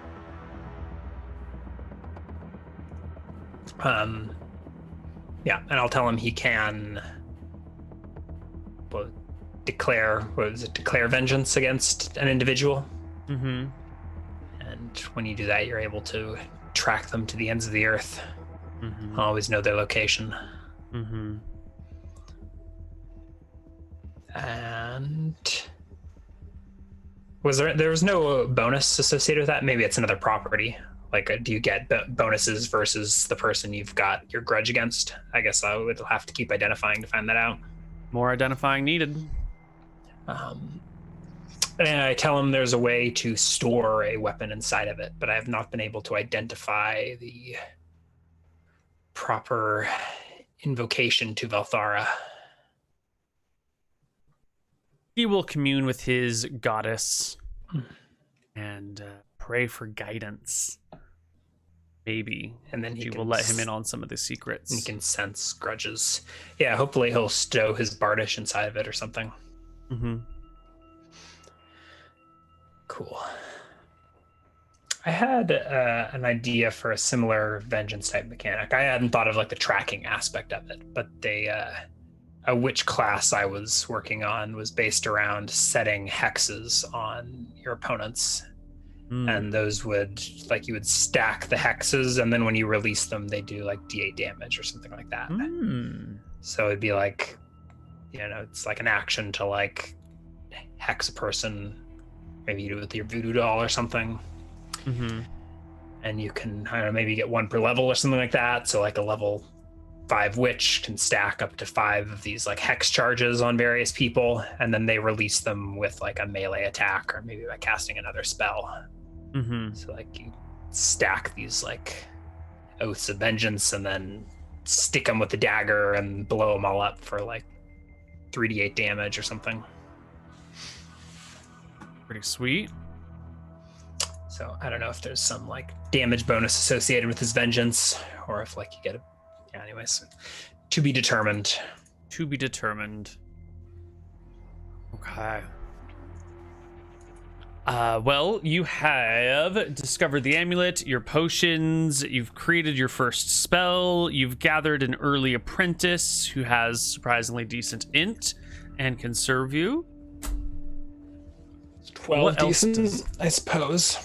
Yeah, and I'll tell him he can declare vengeance against an individual. Mm-hmm. And when you do that, you're able to track them to the ends of the earth. Mm-hmm. I'll always know their location. Mm-hmm. And there was no bonus associated with that? Maybe it's another property. Like, do you get bonuses versus the person you've got your grudge against? I guess I would have to keep identifying to find that out. More identifying needed. And I tell him there's a way to store a weapon inside of it, but I have not been able to identify the proper invocation to Valthara. He will commune with his goddess and pray for guidance. Maybe. And then she will let him in on some of the secrets. He can sense grudges. Yeah, hopefully he'll stow his bardish inside of it or something. Mm-hmm. Cool. I had an idea for a similar vengeance type mechanic. I hadn't thought of like the tracking aspect of it, but a witch class I was working on was based around setting hexes on your opponents. And those would, like, you would stack the hexes, and then when you release them, they do like D8 damage or something like that. So it'd be like, you know, it's like an action to like hex a person. Maybe you do it with your voodoo doll or something. Mm-hmm. And you can, I don't know, maybe get one per level or something like that. So like a level 5 witch can stack up to 5 of these like hex charges on various people, and then they release them with like a melee attack or maybe by casting another spell. Mm-hmm. So like you stack these like oaths of vengeance and then stick them with the dagger and blow them all up for like 3d8 damage or something. Pretty sweet. So I don't know if there's some like damage bonus associated with his vengeance, or if like you get a, yeah, anyways, to be determined. To be determined. Okay. Well, you have discovered the amulet, your potions, you've created your first spell, you've gathered an early apprentice who has surprisingly decent int and can serve you. 12 decent, I suppose.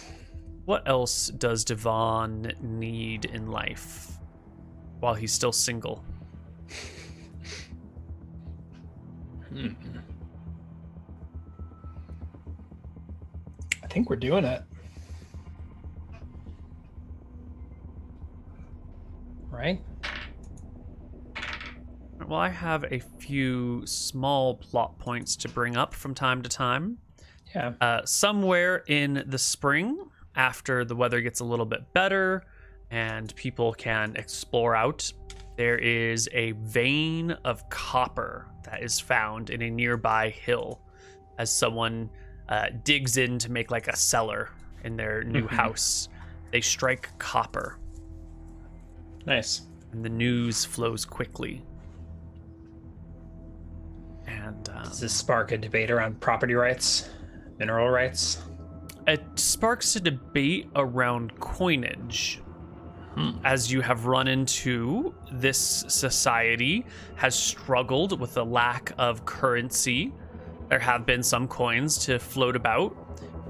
What else does Devon need in life while he's still single? I think we're doing it. Right? Well, I have a few small plot points to bring up from time to time. Yeah. Somewhere in the spring, after the weather gets a little bit better and people can explore out, there is a vein of copper that is found in a nearby hill as someone digs in to make like a cellar in their new house. They strike copper. Nice. And the news flows quickly. And does this spark a debate around property rights, mineral rights? it sparks a debate around coinage. As you have run into, this society has struggled with the lack of currency. There have been some coins to float about,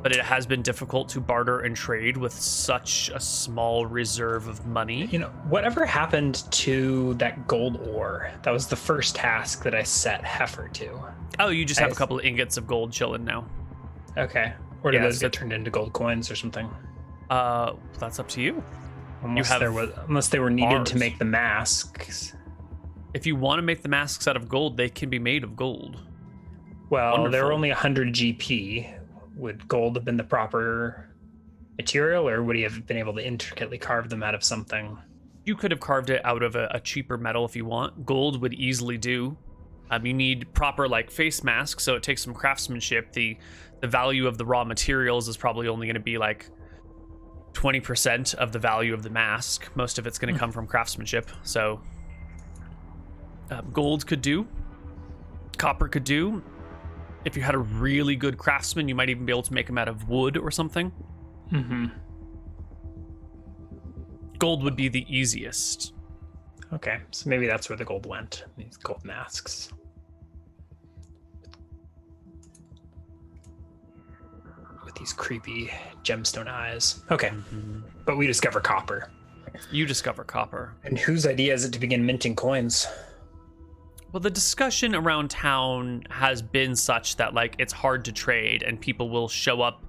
but it has been difficult to barter and trade with such a small reserve of money. You know, whatever happened to that gold ore? That was the first task that I set Heifer to. Oh, you just have a couple of ingots of gold chilling now. Okay. Or did those get turned into gold coins or something? That's up to you. Unless they were needed to make the masks. If you want to make the masks out of gold, they can be made of gold. Well, they're only 100 GP. Would gold have been the proper material, or would he have been able to intricately carve them out of something? You could have carved it out of a cheaper metal if you want. Gold would easily do. You need proper face masks, so it takes some craftsmanship. The value of the raw materials is probably only going to be 20% of the value of the mask. Most of it's going to come from craftsmanship. So gold could do. Copper could do. If you had a really good craftsman, you might even be able to make them out of wood or something. Mm-hmm. Gold would be the easiest. Okay, so maybe that's where the gold went. These gold masks. With these creepy gemstone eyes. Okay, but we discover copper. You discover copper. And whose idea is it to begin minting coins? Well, the discussion around town has been such that it's hard to trade, and people will show up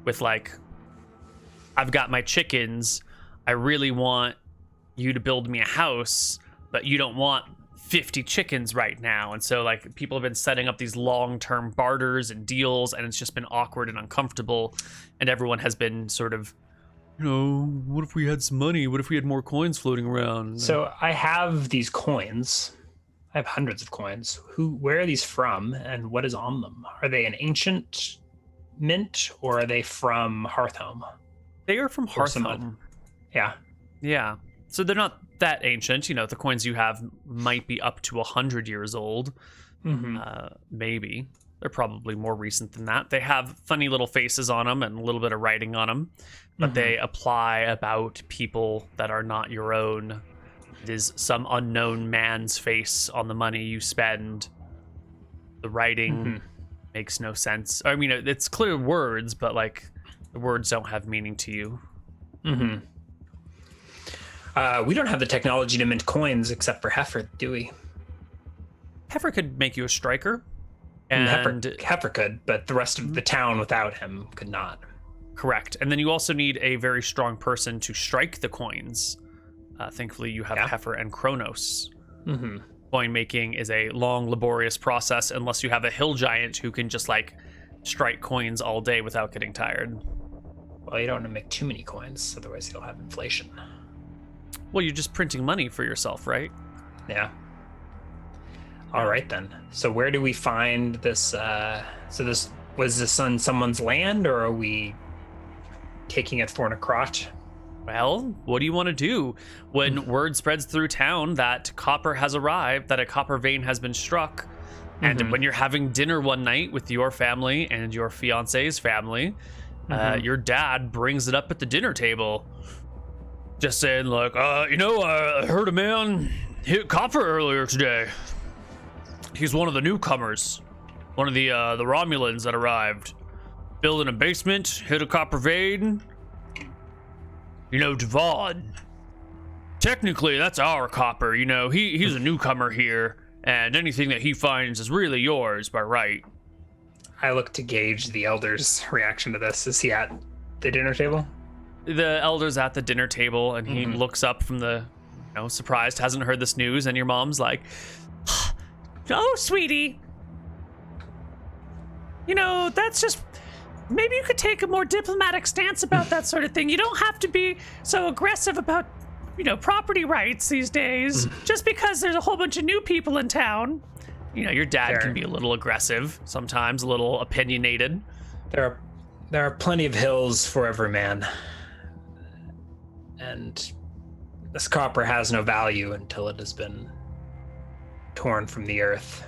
with I've got my chickens. I really want you to build me a house, but you don't want 50 chickens right now. And so people have been setting up these long-term barters and deals, and it's just been awkward and uncomfortable. And everyone has been sort of, what if we had some money? What if we had more coins floating around? So I have these coins. I have hundreds of coins. Where are these from, and what is on them? Are they an ancient mint, or are they from Hearthhome? They are from Hearthhome. Yeah. Yeah. So they're not that ancient. The coins you have might be up to 100 years old. Mm-hmm. Maybe. They're probably more recent than that. They have funny little faces on them and a little bit of writing on them, but they apply about people that are not your own. It is some unknown man's face on the money you spend. The writing makes no sense. I mean, it's clear words, but the words don't have meaning to you. Mm-hmm. We don't have the technology to mint coins except for Heifer, do we? Heifer could make you a striker. And Heifer could, but the rest of the town without him could not. Correct. And then you also need a very strong person to strike the coins. Thankfully, you have Heifer and Kronos. Mm-hmm. Coin making is a long, laborious process unless you have a hill giant who can just strike coins all day without getting tired. Well, you don't want to make too many coins, otherwise you'll have inflation. Well, you're just printing money for yourself, right? Yeah. All right, then. So where do we find this? Was this on someone's land, or are we taking it for an crotch? Well, what do you want to do when word spreads through town that copper has arrived, that a copper vein has been struck, and when you're having dinner one night with your family and your fiance's family, your dad brings it up at the dinner table, just saying I heard a man hit copper earlier today. He's one of the newcomers, one of the Romulans that arrived, building a basement, hit a copper vein. Devon, technically that's our copper. He's a newcomer here, and anything that he finds is really yours by right. I look to gauge the elder's reaction to this. Is he at the dinner table? The elder's at the dinner table, and he looks up from the, surprised, hasn't heard this news, and your mom's like, "Oh, sweetie, that's just... Maybe you could take a more diplomatic stance about that sort of thing. You don't have to be so aggressive about, property rights these days. Just because there's a whole bunch of new people in town. Your dad can be a little aggressive, sometimes a little opinionated. There are plenty of hills for every man. And this copper has no value until it has been torn from the earth.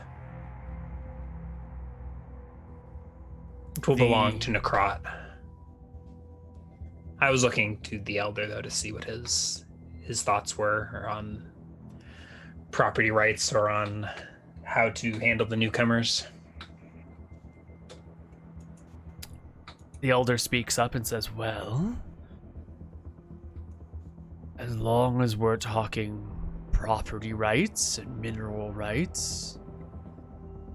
It will belong to Necrot. I was looking to the Elder, though, to see what his thoughts were on property rights or on how to handle the newcomers. The Elder speaks up and says, well, as long as we're talking property rights and mineral rights,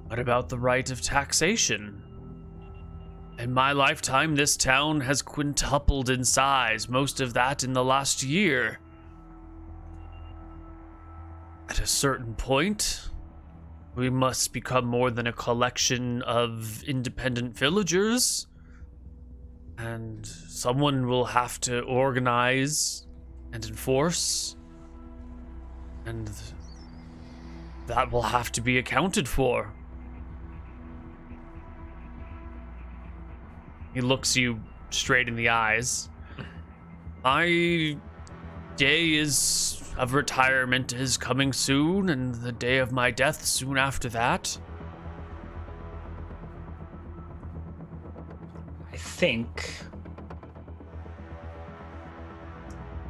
what about the right of taxation? In my lifetime, this town has quintupled in size, most of that in the last year. At a certain point, we must become more than a collection of independent villagers, and someone will have to organize and enforce, and that will have to be accounted for. He looks you straight in the eyes. My day of retirement is coming soon, and the day of my death soon after that. I think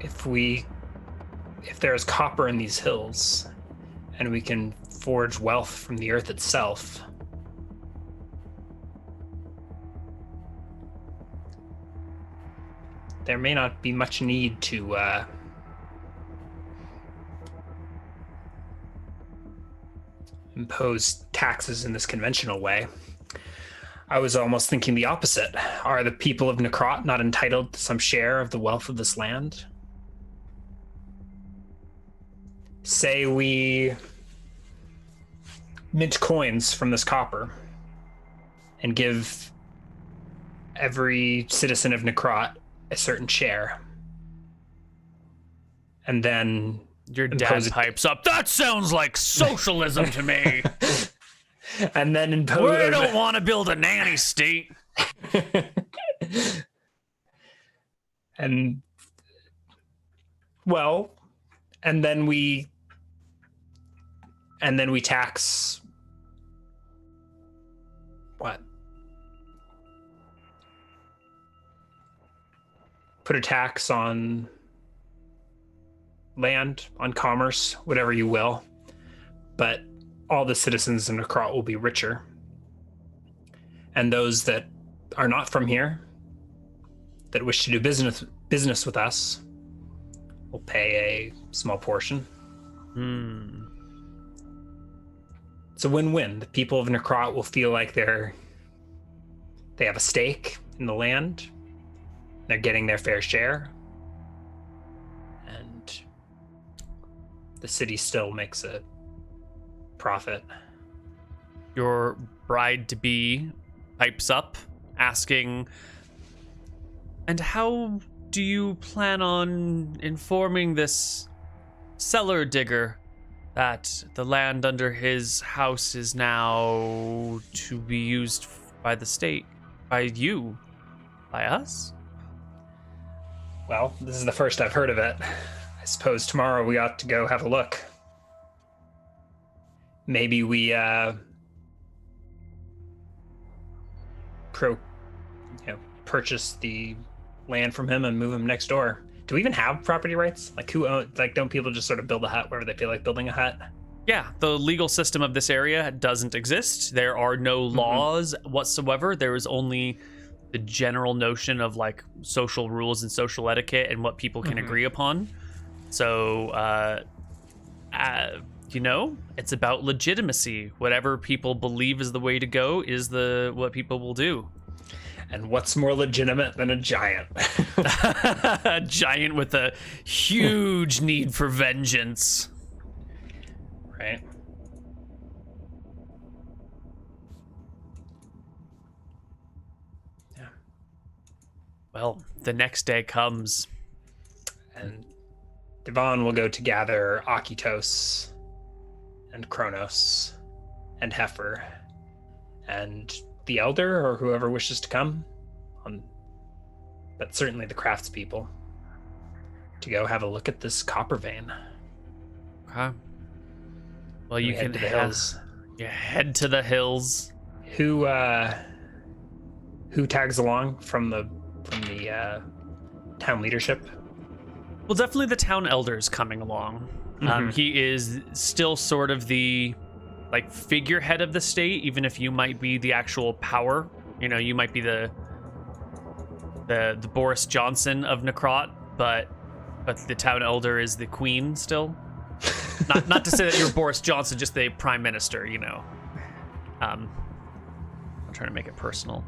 if there's copper in these hills and we can forge wealth from the earth itself, there may not be much need to impose taxes in this conventional way. I was almost thinking the opposite. Are the people of Necrot not entitled to some share of the wealth of this land? Say we mint coins from this copper and give every citizen of Necrot a certain share. And then your dad pipes up, that sounds like socialism to me. And then impose. We don't want to build a nanny state. And then we tax what? Put a tax on land, on commerce, whatever you will. But all the citizens of Necrot will be richer. And those that are not from here, that wish to do business with us, will pay a small portion. It's a win-win. The people of Necrot will feel like they have a stake in the land. They're getting their fair share. And the city still makes a profit. Your bride-to-be pipes up, asking, and how do you plan on informing this cellar digger that the land under his house is now to be used by the state, by you, by us? Well, this is the first I've heard of it. I suppose tomorrow we ought to go have a look. Maybe we purchase the land from him and move him next door. Do we even have property rights? Like, who owns? Like, don't people just sort of build a hut wherever they feel like building a hut? Yeah, the legal system of this area doesn't exist. There are no laws whatsoever. There is only the general notion of like social rules and social etiquette and what people can agree upon. So, it's about legitimacy. Whatever people believe is the way to go is what people will do. And what's more legitimate than a giant? A giant with a huge need for vengeance. Right. Yeah. Well, the next day comes. And Devon will go to gather Akitos and Kronos and Heifer and the Elder or whoever wishes to come, but certainly the craftspeople, to go have a look at this copper vein. Okay. Well, you can head to the hills. You head to the hills. Who who tags along from the town leadership? Well, definitely the town elder's coming along. He is still sort of the like figurehead of the state, even if you might be the actual power. You know, you might be the Boris Johnson of Necrot, but the town elder is the queen still. Not to say that you're Boris Johnson, just the prime minister, you know. I'm trying to make it personal.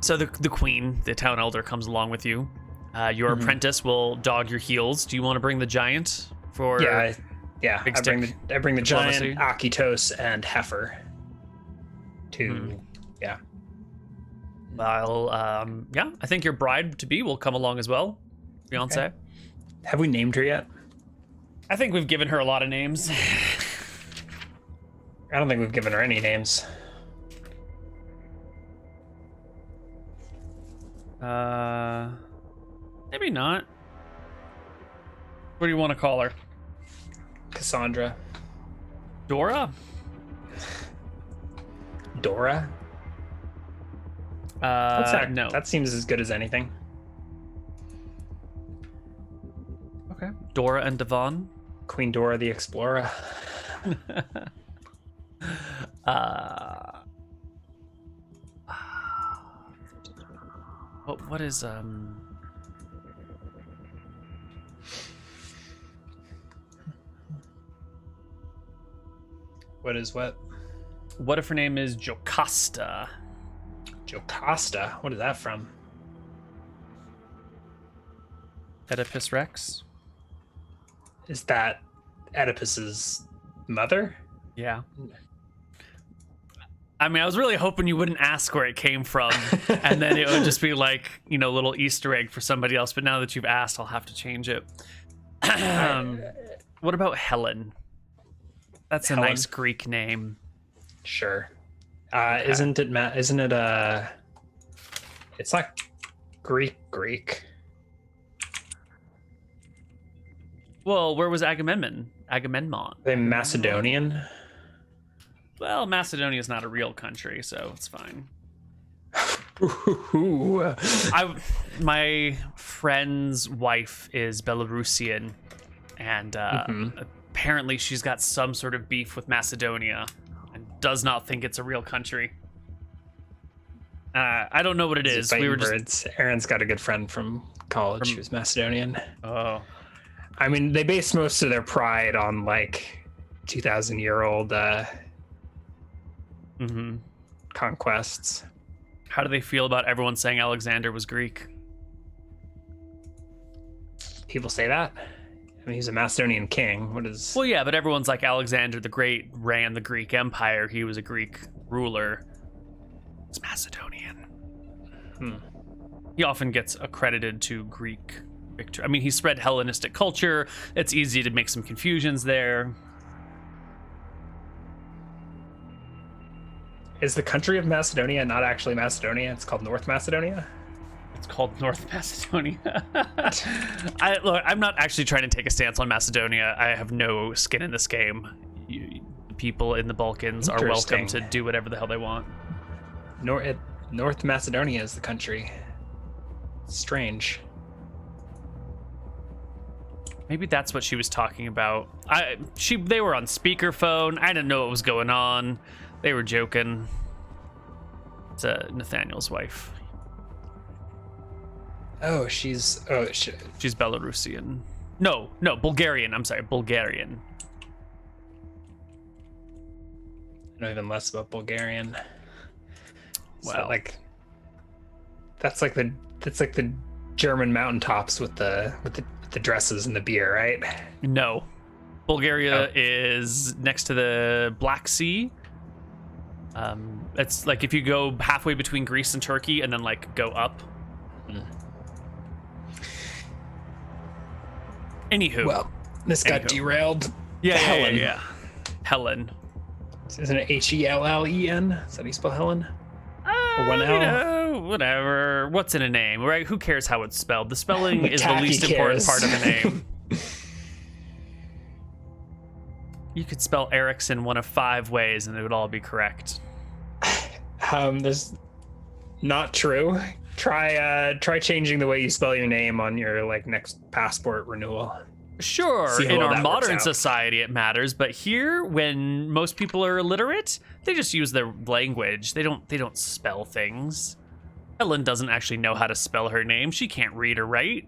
So the queen, the town elder, comes along with you. Your apprentice will dog your heels. Do you want to bring the giant for? Yeah. I bring the diplomacy? giant, Akitos, and Heifer. Yeah. Well, I think your bride to be will come along as well, fiance. Okay. Have we named her yet? I think we've given her a lot of names. I don't think we've given her any names. Maybe not. What do you want to call her? Cassandra. Dora? Dora? No. That seems as good as anything. Okay. Dora and Devon. Queen Dora the Explorer. What is What is what? What if her name is Jocasta? Jocasta? What is that from? Oedipus Rex? Is that Oedipus's mother? Yeah. I mean, I was really hoping you wouldn't ask where it came from, and then it would just be like, you know, a little Easter egg for somebody else. But now that you've asked, I'll have to change it. What about Helen? That's Helen? a nice Greek name. Sure. Okay. Isn't it? It's not Greek. Well, where was Agamemnon? Agamemnon. They Macedonian. Well, Macedonia is not a real country, so it's fine. My friend's wife is Belarusian, and apparently she's got some sort of beef with Macedonia and does not think it's a real country. I don't know what it is. We were just... Aaron's got a good friend from college who's Macedonian. Oh. I mean, they base most of their pride on like 2,000-year-old conquests. How do they feel about everyone saying Alexander was Greek? People say that? I mean, he's a Macedonian king. What is... Well, yeah, but everyone's like Alexander the Great ran the Greek Empire. He was a Greek ruler. It's Macedonian. He often gets accredited to Greek victory. I mean, he spread Hellenistic culture. It's easy to make some confusions there. Is the country of Macedonia not actually Macedonia? It's called North Macedonia? It's called North Macedonia. Look, I'm not actually trying to take a stance on Macedonia. I have no skin in this game. The people in the Balkans are welcome to do whatever the hell they want. North Macedonia is the country. Strange. Maybe that's what she was talking about. They were on speakerphone. I didn't know what was going on. They were joking. It's Nathaniel's wife. Oh, she's Belarusian. No, Bulgarian. I'm sorry, Bulgarian. I know even less about Bulgarian. Well, that's like the German mountaintops with the dresses and the beer, right? No, Bulgaria is next to the Black Sea. It's like if you go halfway between Greece and Turkey and then like go up. Anywho. Well, this got derailed. Yeah, Helen. Yeah. Helen. Isn't it Hellen? Is that how you spell Helen? Or one L? You know, whatever. What's in a name, right? Who cares how it's spelled? The spelling is the least important part of a name. You could spell Erickson one of 5 ways and it would all be correct. There's Not true. Try changing the way you spell your name on your next passport renewal. Sure, See how in well our that works modern out. society it matters, but here, when most people are illiterate, they just use their language. They don't spell things. Helen doesn't actually know how to spell her name. She can't read or write.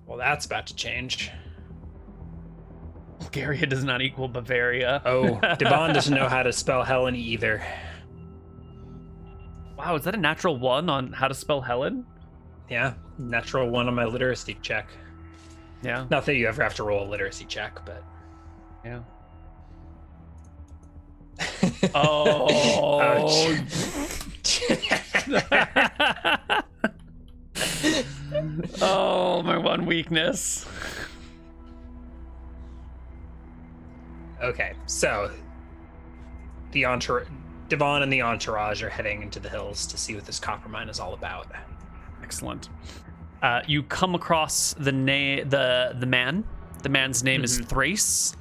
Well, that's about to change. Bulgaria does not equal Bavaria. Oh, Devon doesn't know how to spell Helen either. Wow, is that a natural 1 on how to spell Helen? Yeah, natural 1 on my literacy check. Yeah. Not that you ever have to roll a literacy check, but... Yeah. Oh. Oh, my one weakness. Okay, so Devon and the entourage are heading into the hills to see what this copper mine is all about. Excellent. You come across the man. The man's name is Thrace.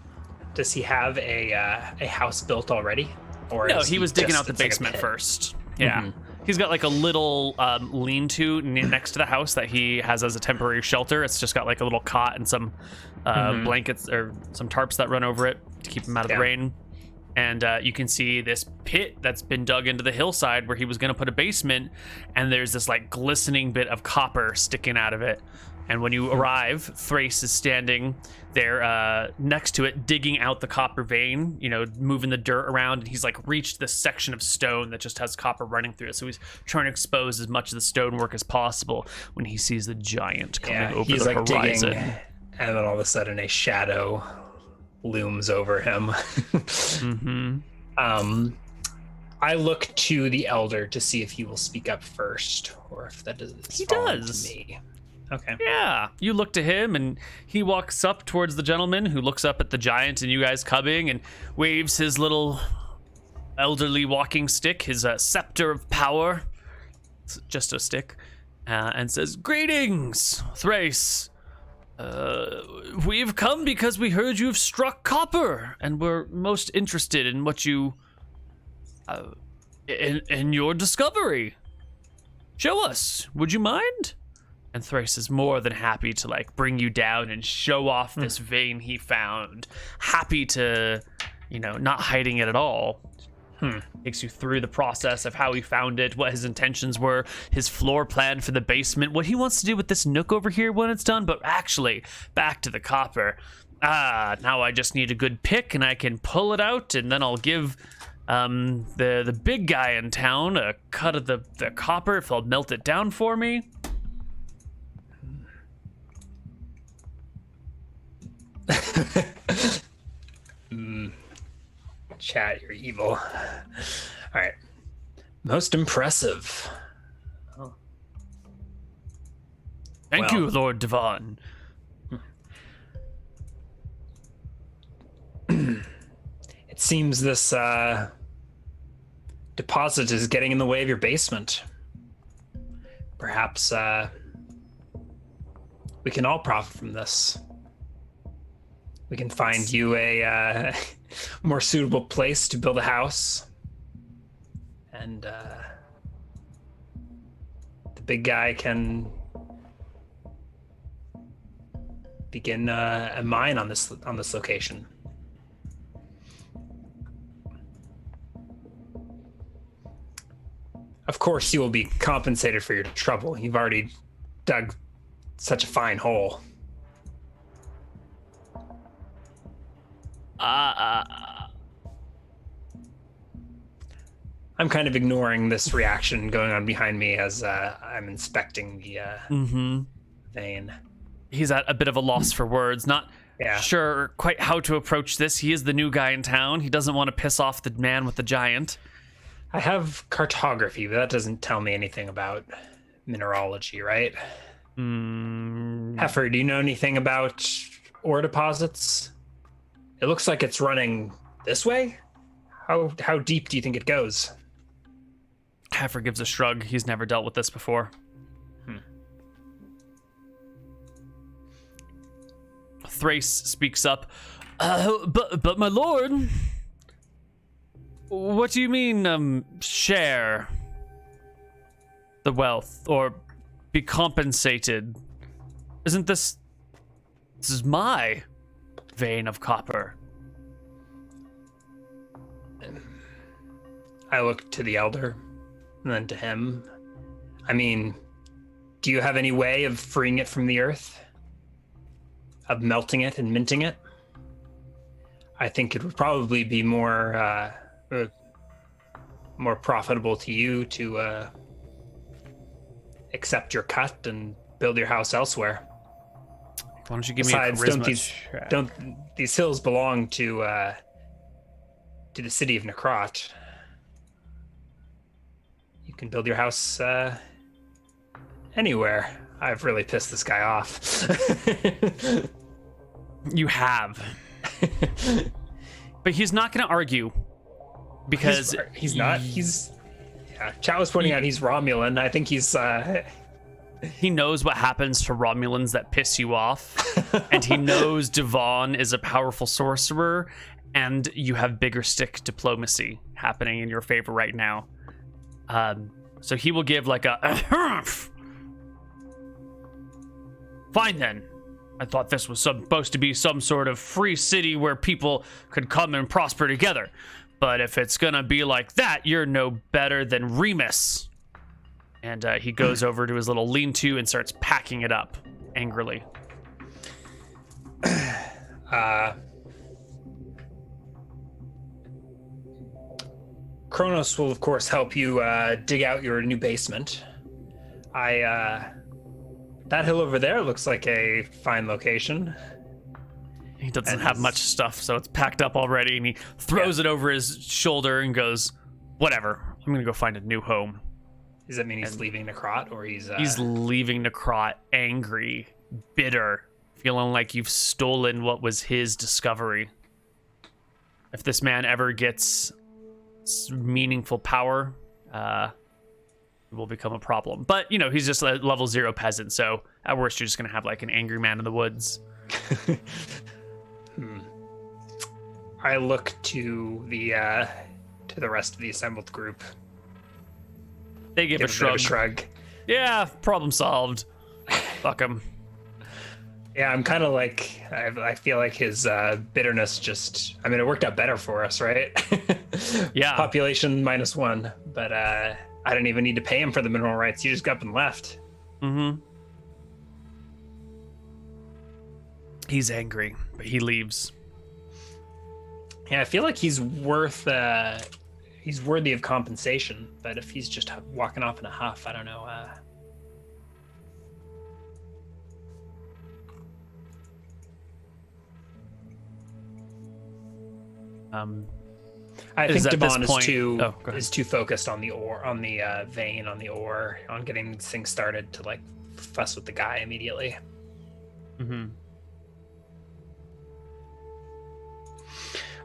Does he have a house built already? Or No, is he was digging out the it's like a basement pit? first. Yeah. He's got like a little lean-to next to the house that he has as a temporary shelter. It's just got like a little cot and some blankets or some tarps that run over it to keep him out of the rain. And you can see this pit that's been dug into the hillside where he was going to put a basement, and there's this like glistening bit of copper sticking out of it. And when you arrive, Thrace is standing there next to it, digging out the copper vein, moving the dirt around. And he's like reached this section of stone that just has copper running through it. So he's trying to expose as much of the stonework as possible when he sees the giant coming over he's the like horizon. digging, and then all of a sudden a shadow looms over him. I look to the elder to see if he will speak up first, or if that is He fallen does. to me. Okay. Yeah, you look to him, and he walks up towards the gentleman, who looks up at the giant and you guys coming, and waves his little elderly walking stick, his scepter of power. It's just a stick, and says, "Greetings, Thrace. We've come because we heard you've struck copper, and we're most interested in what you, in your discovery. Show us. Would you mind?" And Thrace is more than happy to bring you down and show off this vein he found. Happy to, not hiding it at all. Takes you through the process of how he found it, what his intentions were, his floor plan for the basement, what he wants to do with this nook over here when it's done. But actually, back to the copper. Now I just need a good pick and I can pull it out, and then I'll give the big guy in town a cut of the copper if he'll melt it down for me. Chat, you're evil. All right. Most impressive. Thank you, Lord Devon. It seems this deposit is getting in the way of your basement. Perhaps we can all profit from this. We can find you a more suitable place to build a house. And the big guy can begin a mine on this location. Of course, you will be compensated for your trouble. You've already dug such a fine hole. I'm kind of ignoring this reaction going on behind me as I'm inspecting the vein. He's at a bit of a loss for words, not sure quite how to approach this. He is the new guy in town. He doesn't want to piss off the man with the giant. I have cartography, but that doesn't tell me anything about mineralogy, right? Heifer, do you know anything about ore deposits? It looks like it's running this way. How deep do you think it goes? Heifer gives a shrug. He's never dealt with this before. Thrace speaks up. But my lord, what do you mean, share? the wealth or be compensated. Isn't this is my vein of copper? I look to the elder and then to him. I mean, do you have any way of freeing it from the earth? Of melting it and minting it? I think it would probably be more profitable to you to accept your cut and build your house elsewhere. Why don't you give Besides, me a charisma don't these hills belong to the city of Necrot? You can build your house anywhere. I've really pissed this guy off. You have. But he's not going to argue because he's not. Yeah, Chow was pointing out he's Romulan. I think he's he knows what happens to Romulans that piss you off, and he knows Devon is a powerful sorcerer, and you have bigger stick diplomacy happening in your favor right now. So he will give like a fine then. I thought this was supposed to be some sort of free city where people could come and prosper together. But if it's gonna be like that, you're no better than Remus. And he goes over to his little lean-to and starts packing it up angrily. Kronos will, of course, help you dig out your new basement. That hill over there looks like a fine location. He doesn't have much stuff, so it's packed up already, and he throws it over his shoulder and goes, whatever, I'm gonna go find a new home. Does that mean he's leaving Necrot, or he's leaving Necrot angry, bitter, feeling like you've stolen what was his discovery. If this man ever gets meaningful power, it will become a problem. But, you know, he's just a level 0 peasant, so at worst you're just gonna have like an angry man in the woods. I look to the rest of the assembled group. They give a shrug. Yeah, problem solved. Fuck him. Yeah, I'm kind of like, I feel like his bitterness just, I mean, it worked out better for us, right? Yeah. Population -1, but I didn't even need to pay him for the mineral rights. You just got up and left. Mm-hmm. He's angry, but he leaves. Yeah, I feel like he's worthy of compensation, but if he's just walking off in a huff, I don't know. I think Devon is too focused on the ore, on the vein, on the ore, on getting these things started to like fuss with the guy immediately. Mm-hmm.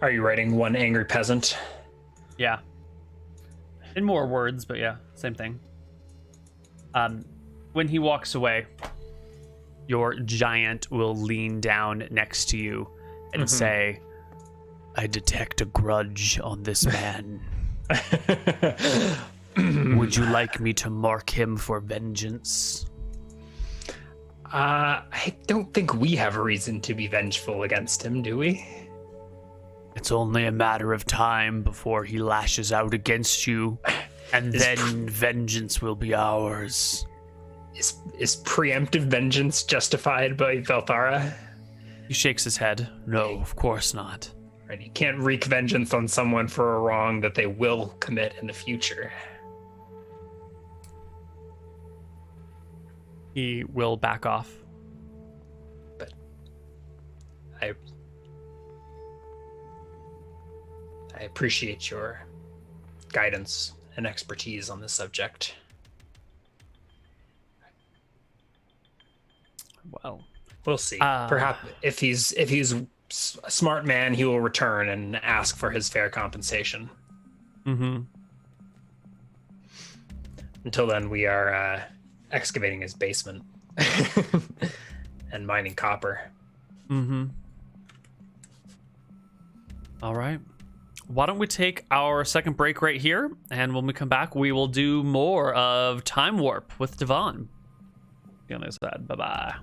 Are you writing one angry peasant? Yeah. In more words, but yeah, same thing. When he walks away, your giant will lean down next to you and say, I detect a grudge on this man. Would you like me to mark him for vengeance? I don't think we have a reason to be vengeful against him, do we? It's only a matter of time before he lashes out against you, and then vengeance will be ours. Is preemptive vengeance justified by Velthara? He shakes his head. No, of course not. Right, you can't wreak vengeance on someone for a wrong that they will commit in the future. He will back off. But I appreciate your guidance and expertise on this subject. Well, we'll see. Perhaps if he's a smart man, he will return and ask for his fair compensation. Mm-hmm. Until then, we are excavating his basement and mining copper. Mm-hmm. All right. why don't we take our second break right here, and when we come back, we will do more of Time Warp with Devon. Be on the other side. Bye-bye.